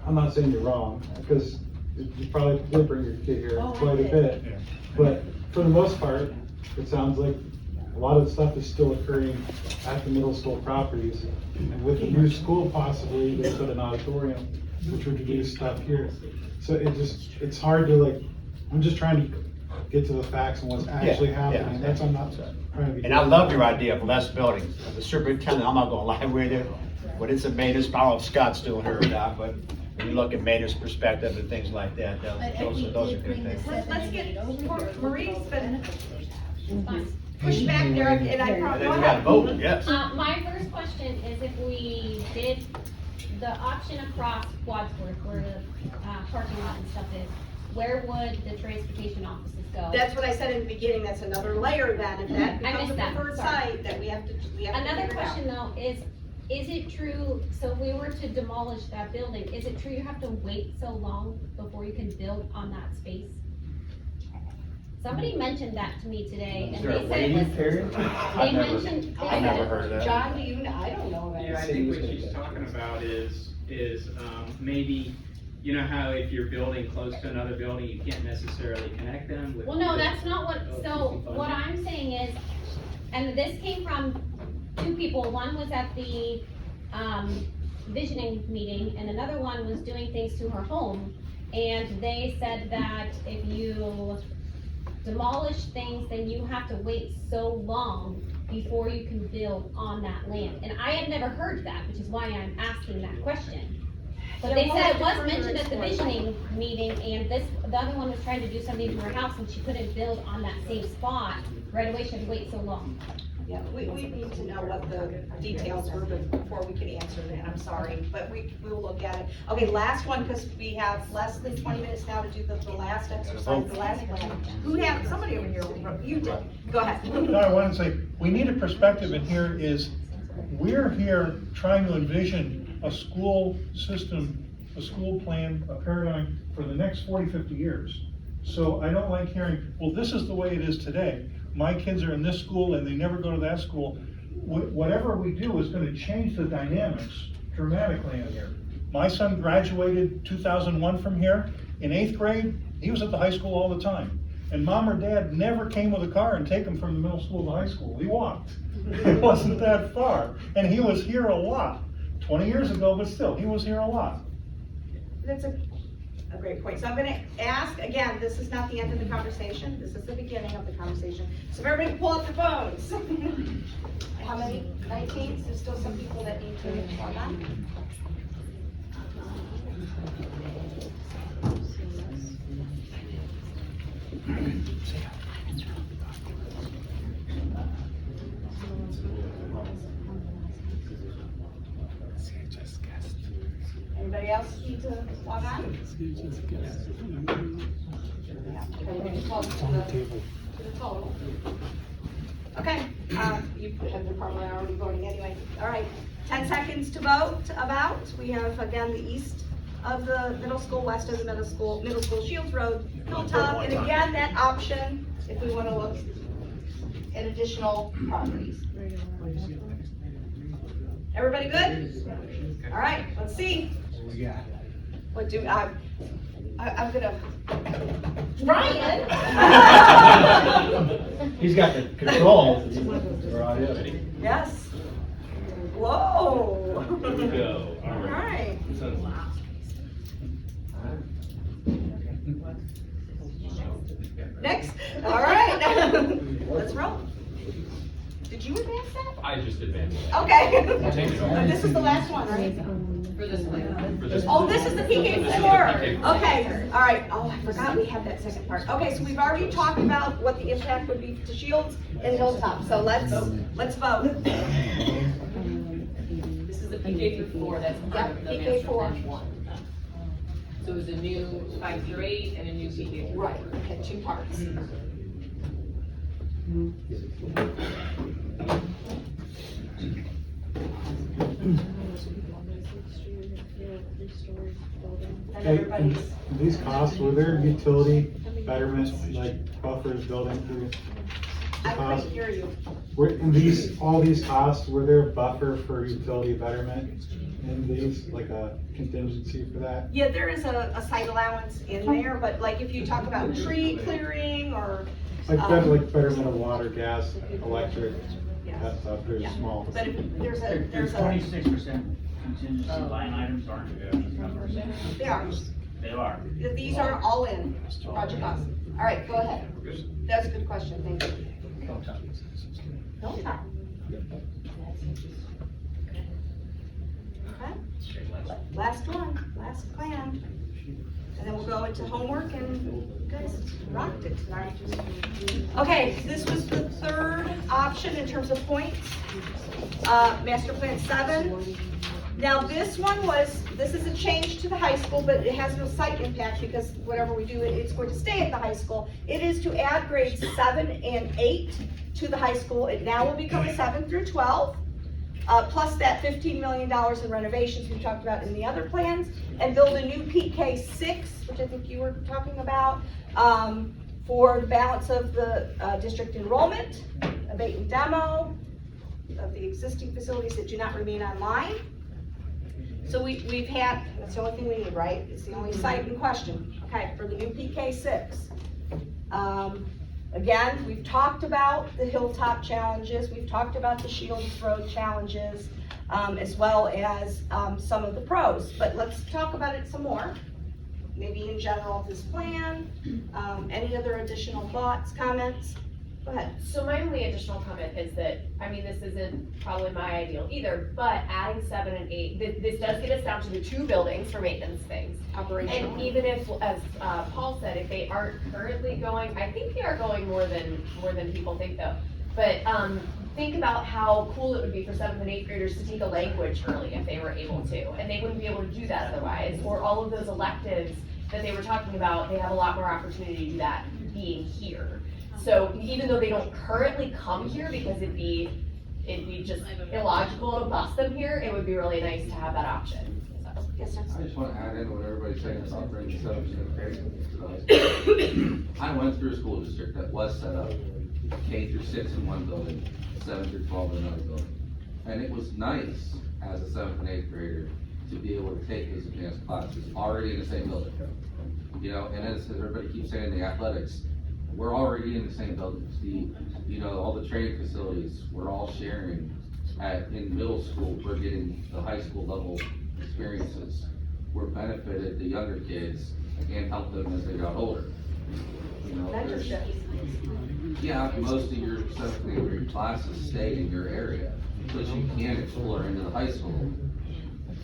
Speaker 10: I'm not saying you're wrong, because you probably did bring your kid here
Speaker 15: Oh, I
Speaker 10: quite a
Speaker 15: did.
Speaker 10: bit.
Speaker 3: Yeah.
Speaker 10: But
Speaker 16: for the most part, it sounds like a lot of the stuff is still occurring at the middle school properties. And with the new school possibly, they put an auditorium, which would reduce stuff here. So it's hard to like, I'm just trying to get to the facts and what's actually happening. That's, I'm not trying to be.
Speaker 3: And I love your idea of less buildings. As a superintendent, I'm not gonna lie with you, but it's a maintenance, I don't know if Scott's still here or not, but when you look at maintenance perspective and things like that, those are good things.
Speaker 1: Let's get, Marie's been pushed back there, and I
Speaker 3: And
Speaker 1: probably.
Speaker 3: then we gotta vote, yes.
Speaker 18: My first question is if we did the option across Wadsworth, where the parking lot and stuff is, where would the transportation offices go?
Speaker 1: That's what I said in the beginning, that's another layer then, if that
Speaker 18: I
Speaker 1: becomes a
Speaker 18: missed that,
Speaker 1: preferred
Speaker 18: sorry.
Speaker 1: site, that we have to
Speaker 18: Another
Speaker 1: figure it out.
Speaker 18: question though is it true, so if we were to demolish that building, is it true you have to wait so long before you can build on that space? Somebody mentioned that to me today, and they said it was. They mentioned. they
Speaker 3: I've never
Speaker 18: said-
Speaker 3: heard of that.
Speaker 1: John, do you, I don't know about
Speaker 17: Yeah, I think what she's talking about is maybe, you know how if you're building close to another building, you can't necessarily connect them with.
Speaker 18: Well, no, that's not what,
Speaker 17: Oh,
Speaker 18: so
Speaker 17: existing
Speaker 18: what
Speaker 17: funding.
Speaker 18: I'm saying is, and this came from two people, one was at the, visioning meeting, and another one was doing things to her home, and they said that if you demolish things, then you have to wait so long before you can build on that land, and I had never heard that, which is why I'm asking that question. But they
Speaker 1: Yeah, we'll
Speaker 18: said
Speaker 1: have
Speaker 18: it
Speaker 1: to
Speaker 18: was
Speaker 1: further
Speaker 18: mentioned at the
Speaker 1: explore that.
Speaker 18: visioning meeting, and the other one was trying to do something to her house, and she couldn't build on that same spot right away, she had to wait so long.
Speaker 1: Yeah, we need to know what the details were before we can answer that, I'm sorry, but we will look at it. Okay, last one, because we have less than 20 minutes now to do the last exercise, the last plan. Who had, somebody over here, you did, go ahead.
Speaker 16: No, I want to say, we need a perspective in here is, we're here trying to envision a school system, a school plan, a paradigm for the next 40, 50 years. So I don't like hearing, well, this is the way it is today. My kids are in this school and they never go to that school. Whatever we do is gonna change the dynamics dramatically in here. My son graduated 2001 from here. In 8th grade, he was at the high school all the time. And mom or dad never came with a car and take him from the middle school to high school. He walked. It wasn't that far. And he was here a lot. 20 years ago, but still, he was here a lot.
Speaker 1: That's a great point. So I'm gonna ask, again, this is not the end of the conversation, this is the beginning of the conversation. So if everybody pull up your phones. How many? 19? There's still some people that need to log on. Anybody else need to log on? Yeah, everybody close to the total. Okay, you have the probably already voting anyway. All right, 10 seconds to vote about. We have, again, the east of the middle school, west of the middle school Shields Road, Hilltop, and again, that option, if we want to look at additional properties. Everybody good? All right, let's see. What do, I'm gonna, Ryan?
Speaker 3: He's got the control.
Speaker 1: Yes. Whoa.
Speaker 2: Here we go.
Speaker 1: All right. Next, all right. Let's roll. Did you advance that?
Speaker 2: I just advanced.
Speaker 1: Okay.
Speaker 2: I'll take it.
Speaker 1: So this is the last one, right?
Speaker 20: For this one.
Speaker 2: For this
Speaker 1: Oh,
Speaker 2: one.
Speaker 1: this is the PK4.
Speaker 2: This is the PK4.
Speaker 1: Okay, all right. Oh, I forgot we had that second part. Okay, so we've already talked about what the impact would be to Shields and Hilltop. So let's vote.
Speaker 20: This is the PK4, that's part of the master
Speaker 1: PK4.
Speaker 20: plan one. So it's a new 5 through 8 and a new PK4.
Speaker 1: Right, okay, two parts. And
Speaker 16: Hey,
Speaker 1: everybody's,
Speaker 16: and these costs, were there utility betterments, like buffers built into the
Speaker 1: I
Speaker 16: cost?
Speaker 1: couldn't hear you.
Speaker 16: Were, in these, all these costs, were there a buffer for utility betterment in these, like a contingency for that?
Speaker 1: Yeah, there is a site allowance in there, but like if you talk about tree clearing or
Speaker 10: Like betterment of water, gas, electric, that stuff, there's small.
Speaker 1: But if there's
Speaker 9: There's
Speaker 1: a,
Speaker 9: 26% contingency line items, aren't there?
Speaker 1: they are,
Speaker 9: They are.
Speaker 1: these are all in project costs. All right, go ahead. That's a good question, thank you. Hilltop. Okay, last one, last plan. And then we'll go into homework and you guys rocked it tonight. Okay, this was the third option in terms of points. Master Plan 7. Now this one this is a change to the high school, but it has no site impact because whatever we do, it's going to stay at the high school. It is to add grades 7 and 8 to the high school. It now will become a 7 through 12. Plus that $15 million in renovations we talked about in the other plans, and build a new PK6, which I think you were talking about, for the balance of the district enrollment, abate and demo of the existing facilities that do not remain online. So we've had, that's the only thing we need, right? It's the only site in question, okay, for the new PK6. Again, we've talked about the Hilltop challenges, we've talked about the Shields Road challenges, as well as some of the pros, but let's talk about it some more. Maybe in general, this plan, any other additional thoughts, comments? Go ahead.
Speaker 4: So my only additional comment is that, I mean, this isn't probably my ideal either, but adding 7 and 8, this does get us down to the 2 buildings for maintenance things.
Speaker 1: Operational.
Speaker 4: And even if, as Paul said, if they aren't currently going, I think they are going more than people think though. But think about how cool it would be for 7th and 8th graders to take a language early if they were able to, and they wouldn't be able to do that otherwise. Or all of those electives that they were talking about, they have a lot more opportunity to do that being here. So even though they don't currently come here because it'd be just illogical to bus them here, it would be really nice to have that option. So, yes, sir.
Speaker 14: I just want to add in what everybody's saying about bringing 7% grade. I went through a school district that was set up K through 6 in one building, 7 through 12 in another building. And it was nice as a 7th and 8th grader to be able to take those advanced classes already in the same building. You know, and as everybody keeps saying, the athletics, we're already in the same buildings. All the training facilities, we're all sharing. In middle school, we're getting the high school level experiences. We're benefited the younger kids and help them as they got older. Yeah, most of your 7th and 8th grade classes stay in your area, but you can explore into the high school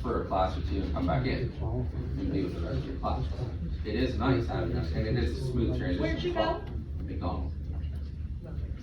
Speaker 14: for a class or 2 and come back in and be with the rest of your class. It is nice having us, and it is a smooth transition.
Speaker 1: Where'd you go?
Speaker 14: McDonald's.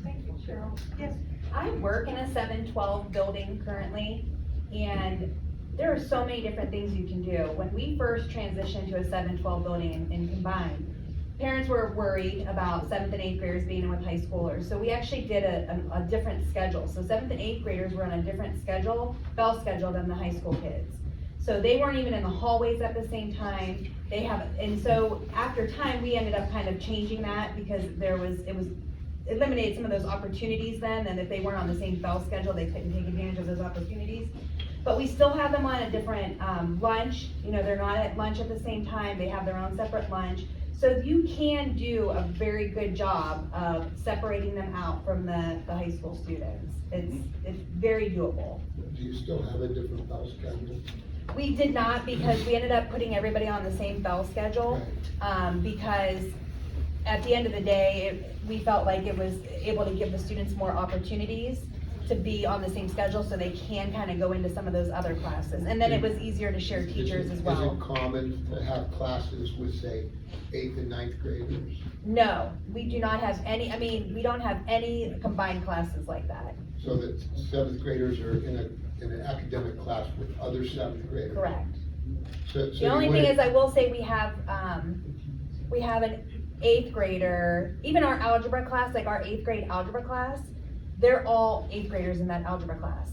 Speaker 1: Thank you, Cheryl. Yes.
Speaker 7: I work in a 7-12 building currently, and there are so many different things you can do. When we first transitioned to a 7-12 building and combined, parents were worried about 7th and 8th graders being in with high schoolers. So we actually did a different schedule. So 7th and 8th graders were on a different schedule, bell schedule than the high school kids. So they weren't even in the hallways at the same time. And so after time, we ended up kind of changing that because it eliminated some of those opportunities then, and if they weren't on the same bell schedule, they couldn't take advantage of those opportunities. But we still have them on a different lunch. They're not at lunch at the same time. They have their own separate lunch. So you can do a very good job of separating them out from the high school students. It's very doable.
Speaker 6: Do you still have a different bell schedule?
Speaker 7: We did not, because we ended up putting everybody on the same bell schedule, because at the end of the day, we felt like it was able to give the students more opportunities to be on the same schedule so they can kind of go into some of those other classes. And then it was easier to share teachers as well.
Speaker 6: Is it common to have classes with, say, 8th and 9th graders?
Speaker 7: No, we do not have any, we don't have any combined classes like that.
Speaker 6: So that 7th graders are in an academic class with other 7th graders?
Speaker 7: Correct.
Speaker 6: So
Speaker 7: The only thing is, I will say we have an 8th grader, even our algebra class, like our 8th grade algebra class, they're all 8th graders in that algebra class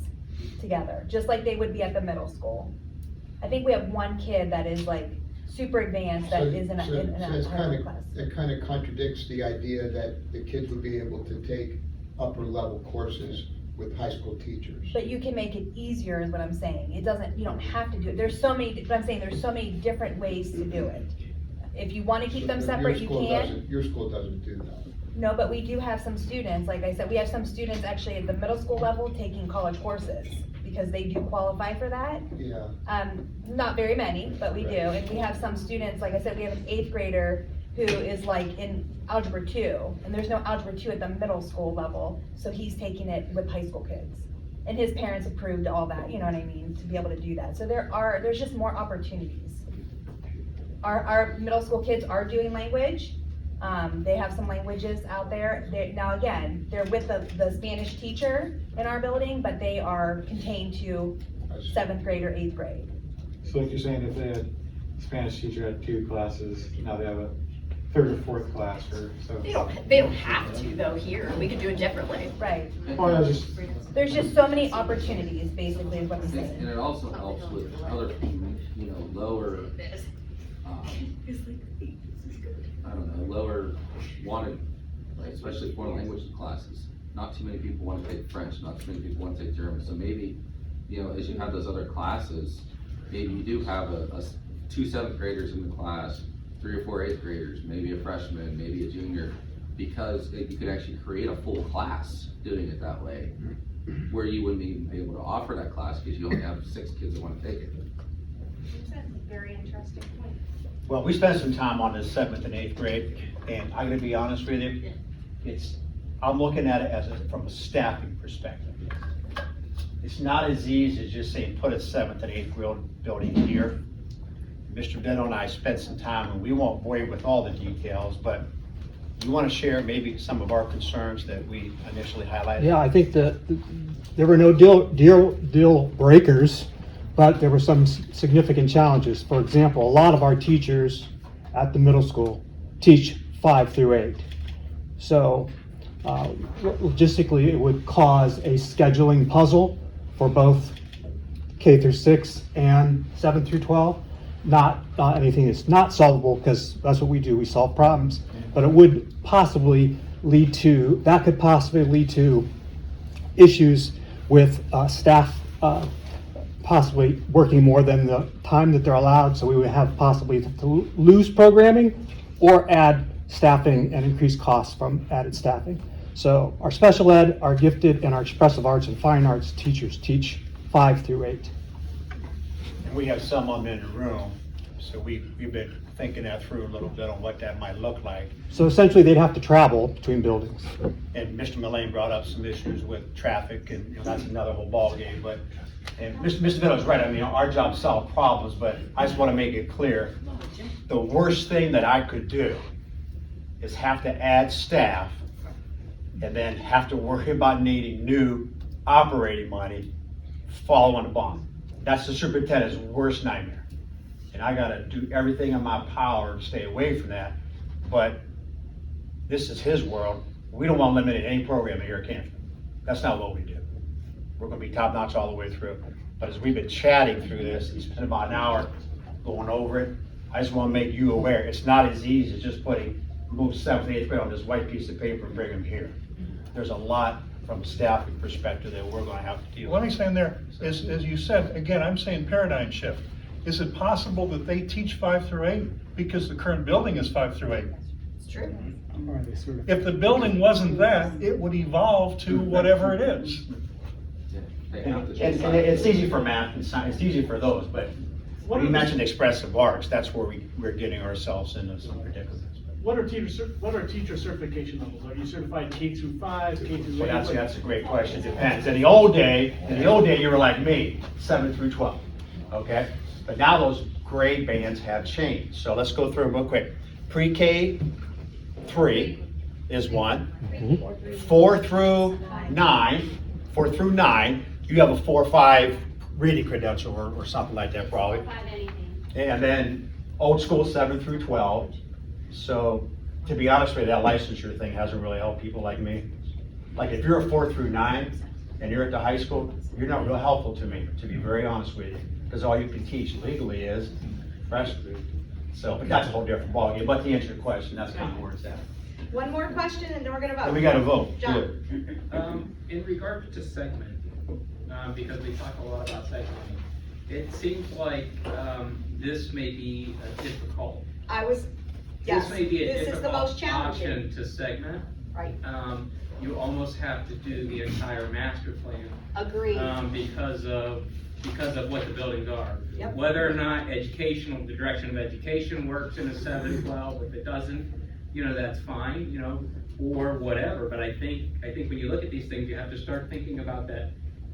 Speaker 7: together, just like they would be at the middle school. I think we have one kid that is like super advanced that is in a algebra class.
Speaker 6: It kind of contradicts the idea that the kids would be able to take upper level courses with high school teachers.
Speaker 7: But you can make it easier is what I'm saying. You don't have to do it. There's so many different ways to do it. If you want to keep them separate, you can.
Speaker 6: Your school doesn't do that.
Speaker 7: No, but we do have some students, like I said, we have some students actually at the middle school level taking college courses, because they do qualify for that.
Speaker 6: Yeah.
Speaker 7: Not very many, but we do, and we have some students, like I said, we have an 8th grader who is like in Algebra 2, and there's no Algebra 2 at the middle school level, so he's taking it with high school kids. And his parents approved all that, you know what I mean, to be able to do that. So there's just more opportunities. Our middle school kids are doing language. They have some languages out there. Now again, they're with the Spanish teacher in our building, but they are contained to 7th grade or 8th grade.
Speaker 10: So like you're saying, if they had Spanish teacher had 2 classes, now they have a 3rd or 4th class for, so.
Speaker 4: They don't have to though here. We could do it differently.
Speaker 7: Right.
Speaker 10: Oh, yeah, just.
Speaker 7: There's just so many opportunities, basically, is what I'm
Speaker 14: And
Speaker 7: saying.
Speaker 14: it also helps with other, lower, I don't know, lower wanted, like especially foreign language classes. Not too many people want to take French, not too many people want to take German. So maybe, as you have those other classes, maybe you do have 2 7th graders in the class, 3 or 4 8th graders, maybe a freshman, maybe a junior, because you could actually create a full class doing it that way, where you wouldn't even be able to offer that class because you only have 6 kids that want to take it.
Speaker 1: That's a very interesting point.
Speaker 3: Well, we spent some time on the 7th and 8th grade, and I'm gonna be honest with you, I'm looking at it from a staffing perspective. It's not as easy as just saying, put a 7th and 8th grade building here. Mr. Benno and I spent some time, and we won't bore you with all the details, but you wanna share maybe some of our concerns that we initially highlighted?
Speaker 8: Yeah, I think that there were no deal breakers, but there were some significant challenges. For example, a lot of our teachers at the middle school teach 5 through 8. So logistically, it would cause a scheduling puzzle for both K through 6 and 7 through 12. Not anything that's not solvable, because that's what we do, we solve problems. But it would possibly lead to issues with staff possibly working more than the time that they're allowed, so we would have possibly to lose programming or add staffing and increase costs from added staffing. So our special ed, our gifted, and our expressive arts and fine arts teachers teach 5 through 8.
Speaker 3: And we have some of them in the room, so we've been thinking that through a little bit on what that might look like.
Speaker 8: So essentially, they'd have to travel between buildings.
Speaker 3: And Mr. Mullane brought up some issues with traffic, and that's another whole ballgame. And Mr. Benno's right. I mean, our job is solve problems, but I just want to make it clear: the worst thing that I could do is have to add staff, and then have to worry about needing new operating money following the bond. That's the superintendent's worst nightmare. And I gotta do everything in my power to stay away from that, but this is his world. We don't want to eliminate any program here at Canfield. That's not what we do. We're gonna be top notch all the way through. But as we've been chatting through this, and spent about an hour going over it, I just wanna make you aware, it's not as easy as just move 7th and 8th grade on this white piece of paper and bring them here. There's a lot from a staffing perspective that we're gonna have to deal with.
Speaker 16: What I'm saying there is, as you said, again, I'm saying paradigm shift. Is it possible that they teach 5 through 8 because the current building is 5 through 8?
Speaker 4: It's true.
Speaker 16: If the building wasn't that, it would evolve to whatever it is.
Speaker 3: And it's easy for math and science, it's easy for those, but when you mentioned expressive arts, that's where we're getting ourselves into some predicaments.
Speaker 12: What are teacher certification levels? Are you certified K through 5, K through 8?
Speaker 3: Well, that's a great question. Depends. In the old day, you were like me, 7 through 12. Okay? But now those grade bands have changed. So let's go through them real quick. Pre-K 3 is 1. 4 through 9, you have a 4-5 reading credential or something like that probably. And then old school 7 through 12. So to be honest with you, that licensure thing hasn't really helped people like me. Like if you're a 4 through 9 and you're at the high school, you're not real helpful to me, to be very honest with you. Because all you can teach legally is freshman. So, but that's a whole different ballgame. But to answer your question, that's kind of where it's at.
Speaker 1: One more question and then we're gonna vote.
Speaker 3: And we gotta vote.
Speaker 1: John.
Speaker 17: In regard to segment, because we talk a lot about segmenting, it seems like this may be a difficult.
Speaker 1: Yes,
Speaker 17: This may be a
Speaker 1: this is the most
Speaker 17: difficult
Speaker 1: challenging.
Speaker 17: option to segment.
Speaker 1: Right.
Speaker 17: You almost have to do the entire master plan.
Speaker 1: Agreed.
Speaker 17: Because of what the buildings are.
Speaker 1: Yep.
Speaker 17: Whether or not educational, the direction of education works in a 7-12, if it doesn't, that's fine, or whatever. But I think when you look at these things, you have to start thinking about that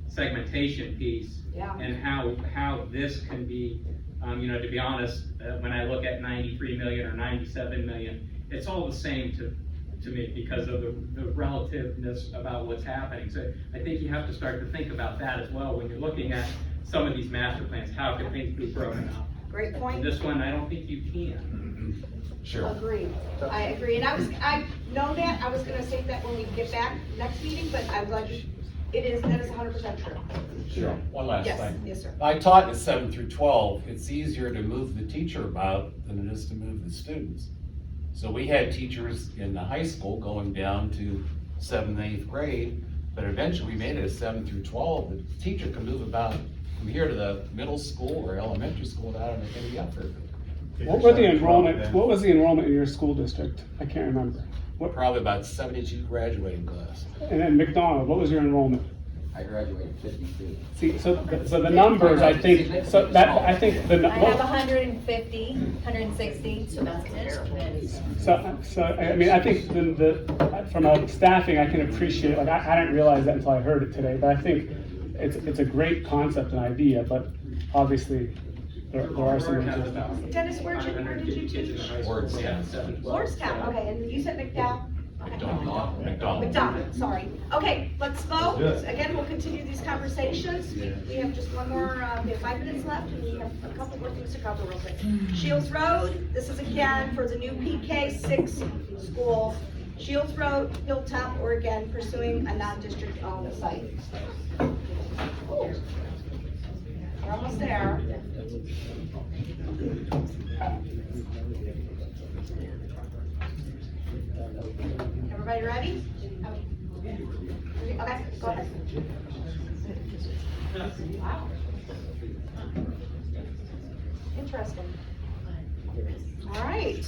Speaker 17: segmentation piece.
Speaker 1: Yeah.
Speaker 17: And how this can be, to be honest, when I look at 93 million or 97 million, it's all the same to me because of the relativeness about what's happening. So I think you have to start to think about that as well when you're looking at some of these master plans. How can things be broken up?
Speaker 1: Great point.
Speaker 17: This one, I don't think you can.
Speaker 3: Sure.
Speaker 1: Agreed. I agree. And I know that, I was gonna say that when we get back next meeting, but I'm glad that is 100% true.
Speaker 5: Sure, one last
Speaker 1: Yes,
Speaker 5: thing.
Speaker 1: yes, sir.
Speaker 5: I taught in 7 through 12, it's easier to move the teacher about than it is to move the students. So we had teachers in the high school going down to 7th and 8th grade, but eventually we made it a 7 through 12. The teacher can move about from here to the middle school or elementary school without any effort.
Speaker 11: What was the enrollment in your school district? I can't remember.
Speaker 5: Probably about 72 graduating class.
Speaker 11: And then McDonald, what was your enrollment?
Speaker 14: I graduated 52.
Speaker 11: See, so the numbers, I think,
Speaker 7: I have 150, 160.
Speaker 21: So that's terrible.
Speaker 11: So, I mean, I think from a staffing, I can appreciate, like, I didn't realize that until I heard it today, but I think it's a great concept and idea, but obviously, there are some issues.
Speaker 1: Dennis, where did you teach?
Speaker 5: Lordstown.
Speaker 1: Lordstown, okay, and you said McDowell?
Speaker 5: McDonald.
Speaker 1: McDonald, sorry. Okay, let's vote. Again, we'll continue these conversations. We have just one more, we have 5 minutes left, and we have a couple more things to cover real quick. Shields Road, this is again for the new PK6 school. Shields Road, Hilltop, or again, pursuing a non-district owned site. Ooh. We're almost there. Everybody ready? Okay, go ahead. Wow. Interesting. All right.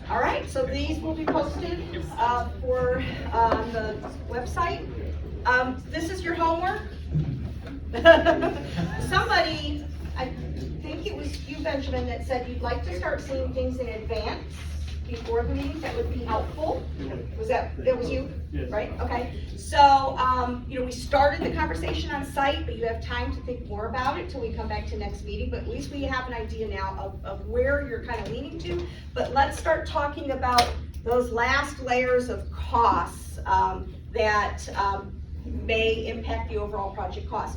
Speaker 1: All right, so these will be posted for the website. This is your homework. Somebody, I think it was you, Benjamin, that said you'd like to start seeing things in advance before the meeting. That would be helpful. Was that was you?
Speaker 12: Yes.
Speaker 1: Right? Okay. So, we started the conversation on site, but you have time to think more about it till we come back to next meeting. But at least we have an idea now of where you're kind of leaning to. But let's start talking about those last layers of costs that may impact the overall project cost.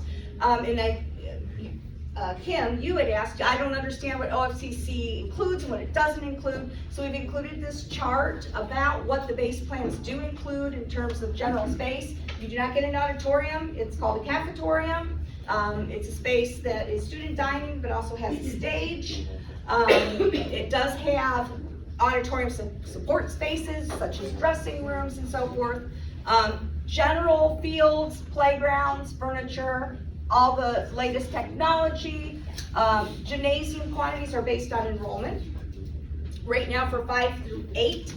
Speaker 1: Kim, you had asked, I don't understand what OFCC includes and what it doesn't include. So we've included this chart about what the base plans do include in terms of general space. You do not get an auditorium. It's called a cafetorium. It's a space that is student dining, but also has a stage. It does have auditorium support spaces, such as dressing rooms and so forth. General fields, playgrounds, furniture, all the latest technology. Gymnasium quantities are based on enrollment. Right now for 5 through 8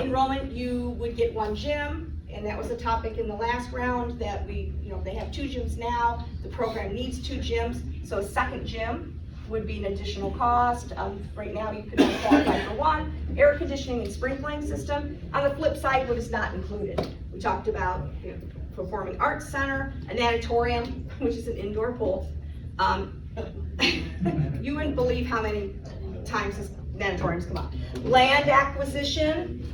Speaker 1: enrollment, you would get 1 gym, and that was a topic in the last round that they have 2 gyms now. The program needs 2 gyms, so a second gym would be an additional cost. Right now you could only qualify for 1. Air conditioning and sprinkling system. On the flip side, what is not included? We talked about Performing Arts Center, a natatorium, which is an indoor pool. You wouldn't believe how many times this natatorium's come up. Land acquisition,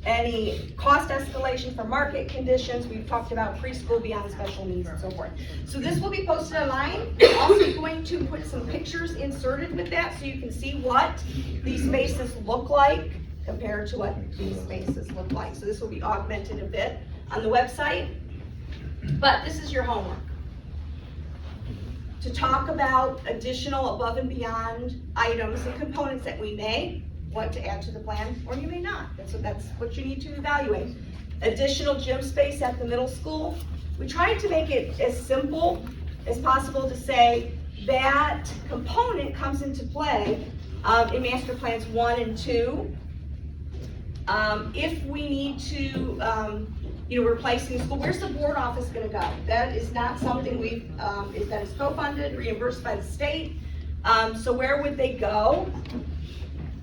Speaker 1: any cost escalation for market conditions. We've talked about preschool beyond special needs and so forth. So this will be posted online. We're also going to put some pictures inserted with that so you can see what these spaces look like compared to what these spaces look like. So this will be augmented a bit on the website. But this is your homework. To talk about additional above and beyond items and components that we may want to add to the plan, or you may not. That's what you need to evaluate. Additional gym space at the middle school. We tried to make it as simple as possible to say that component comes into play in master plans 1 and 2. If we need to, replacing school, where's the board office gonna go? That is not something that is co-funded, reimbursed by the state. So where would they go?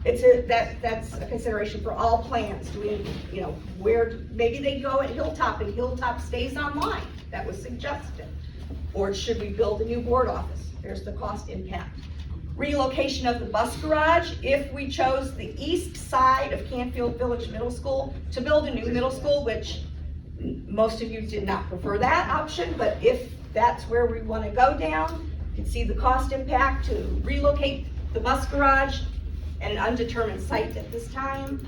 Speaker 1: That's a consideration for all plans. Do we, where, maybe they go at Hilltop and Hilltop stays online. That was suggested. Or should we build a new board office? There's the cost impact. Relocation of the bus garage, if we chose the east side of Canfield Village Middle School to build a new middle school, which most of you did not prefer that option, but if that's where we want to go down, you can see the cost impact to relocate the bus garage at an undetermined site at this time.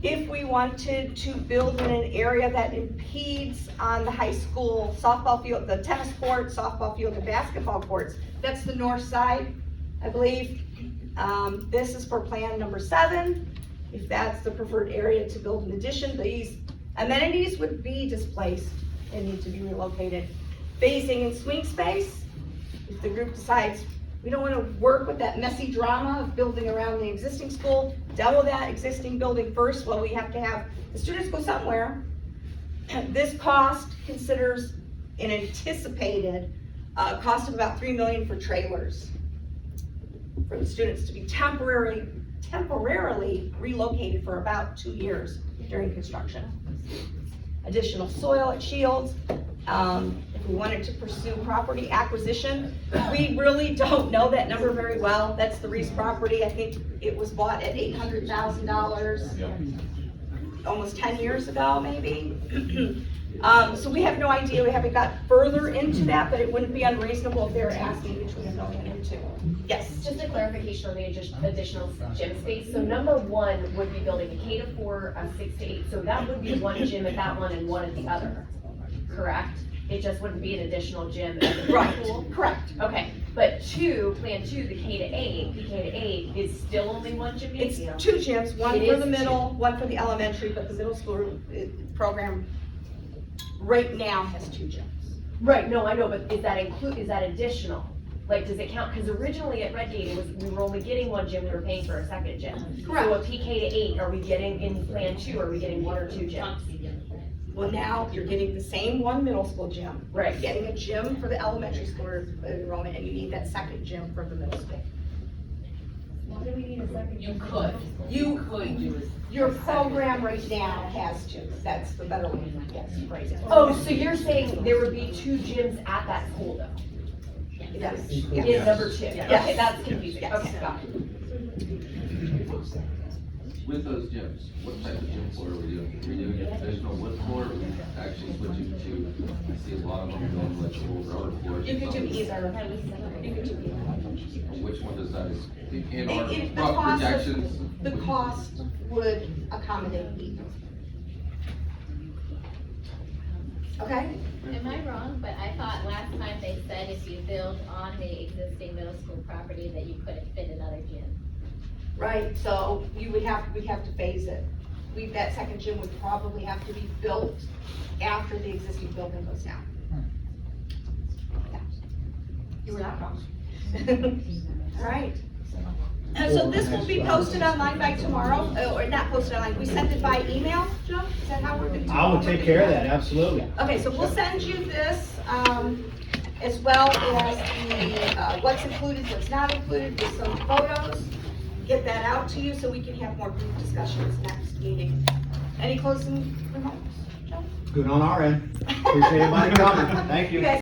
Speaker 1: If we wanted to build in an area that impedes on the high school softball field, the tennis court, softball field, and basketball courts, that's the north side, I believe. This is for plan number 7. If that's the preferred area to build an addition, these amenities would be displaced and need to be relocated. Phasing and swing space, if the group decides we don't want to work with that messy drama of building around the existing school, demo that existing building first. Well, we have to have the students go somewhere. This cost considers an anticipated cost of about $3 million for trailers for the students to be temporarily relocated for about 2 years during construction. Additional soil at Shields. If we wanted to pursue property acquisition, we really don't know that number very well. That's the Reese property. I think it was bought at $800,000 almost 10 years ago, maybe. So we have no idea. We haven't got further into that, but it wouldn't be unreasonable if they were asking between $1 million and $2 million. Yes.
Speaker 4: Just a clarification on the additional gym space. So number 1 would be building a K to 4, a 6 to 8. So that would be 1 gym at that one and 1 at the other, correct? It just wouldn't be an additional gym at the middle school?
Speaker 1: Correct.
Speaker 4: Okay, but plan 2, the K to 8, the K to 8 is still only 1 gymnasium?
Speaker 1: It's 2 gyms, one
Speaker 4: It
Speaker 1: for
Speaker 4: is
Speaker 1: the middle,
Speaker 4: 2.
Speaker 1: one for the elementary, but the middle school program right now has 2 gyms.
Speaker 4: Right, no, I know, but is that additional? Like, does it count? Because originally at Redgate, we were only getting 1 gym, we were paying for a second gym.
Speaker 1: Correct.
Speaker 4: So a PK to 8, are we getting in plan 2, are we getting 1 or 2 gyms?
Speaker 1: Well, now you're getting the same 1 middle school gym.
Speaker 4: Right.
Speaker 1: You're getting a gym for the elementary school enrollment, and you need that second gym for the middle school.
Speaker 7: Why do we need a second?
Speaker 20: You could.
Speaker 1: You
Speaker 20: could do it.
Speaker 1: Your program right now has 2. That's the better way to phrase it.
Speaker 4: Oh, so you're saying there would be 2 gyms at that school though?
Speaker 1: Yes.
Speaker 4: In number 2?
Speaker 1: Yes.
Speaker 4: Okay, that's confusing.
Speaker 1: Yes.
Speaker 4: Okay, got it.
Speaker 14: With those gyms, what type of gym floor are we doing? Are we doing a traditional wood floor, or are we actually switching to, I see a lot of them going like the rubber floors?
Speaker 1: You could do either. You could do either.
Speaker 14: Which one does that, in
Speaker 1: If the
Speaker 14: our rough
Speaker 1: cost of-
Speaker 14: projections?
Speaker 1: The cost would accommodate either. Okay?
Speaker 19: Am I wrong, but I thought last time they said if you build on the existing middle school property that you couldn't fit another gym?
Speaker 1: Right, so we'd have to phase it. That second gym would probably have to be built after the existing building goes down. Yeah. You were not wrong. All right. So this will be posted online by tomorrow, or not posted online, we send it by email, Joe? Is that how we're gonna do it?
Speaker 3: I will take care of that, absolutely.
Speaker 1: Okay, so we'll send you this, as well as the, what's included, what's not included, with some photos. Get that out to you so we can have more group discussions next meeting. Any closing remarks, Joe?
Speaker 3: Good on our end. Appreciate everybody coming. Thank you.
Speaker 1: You guys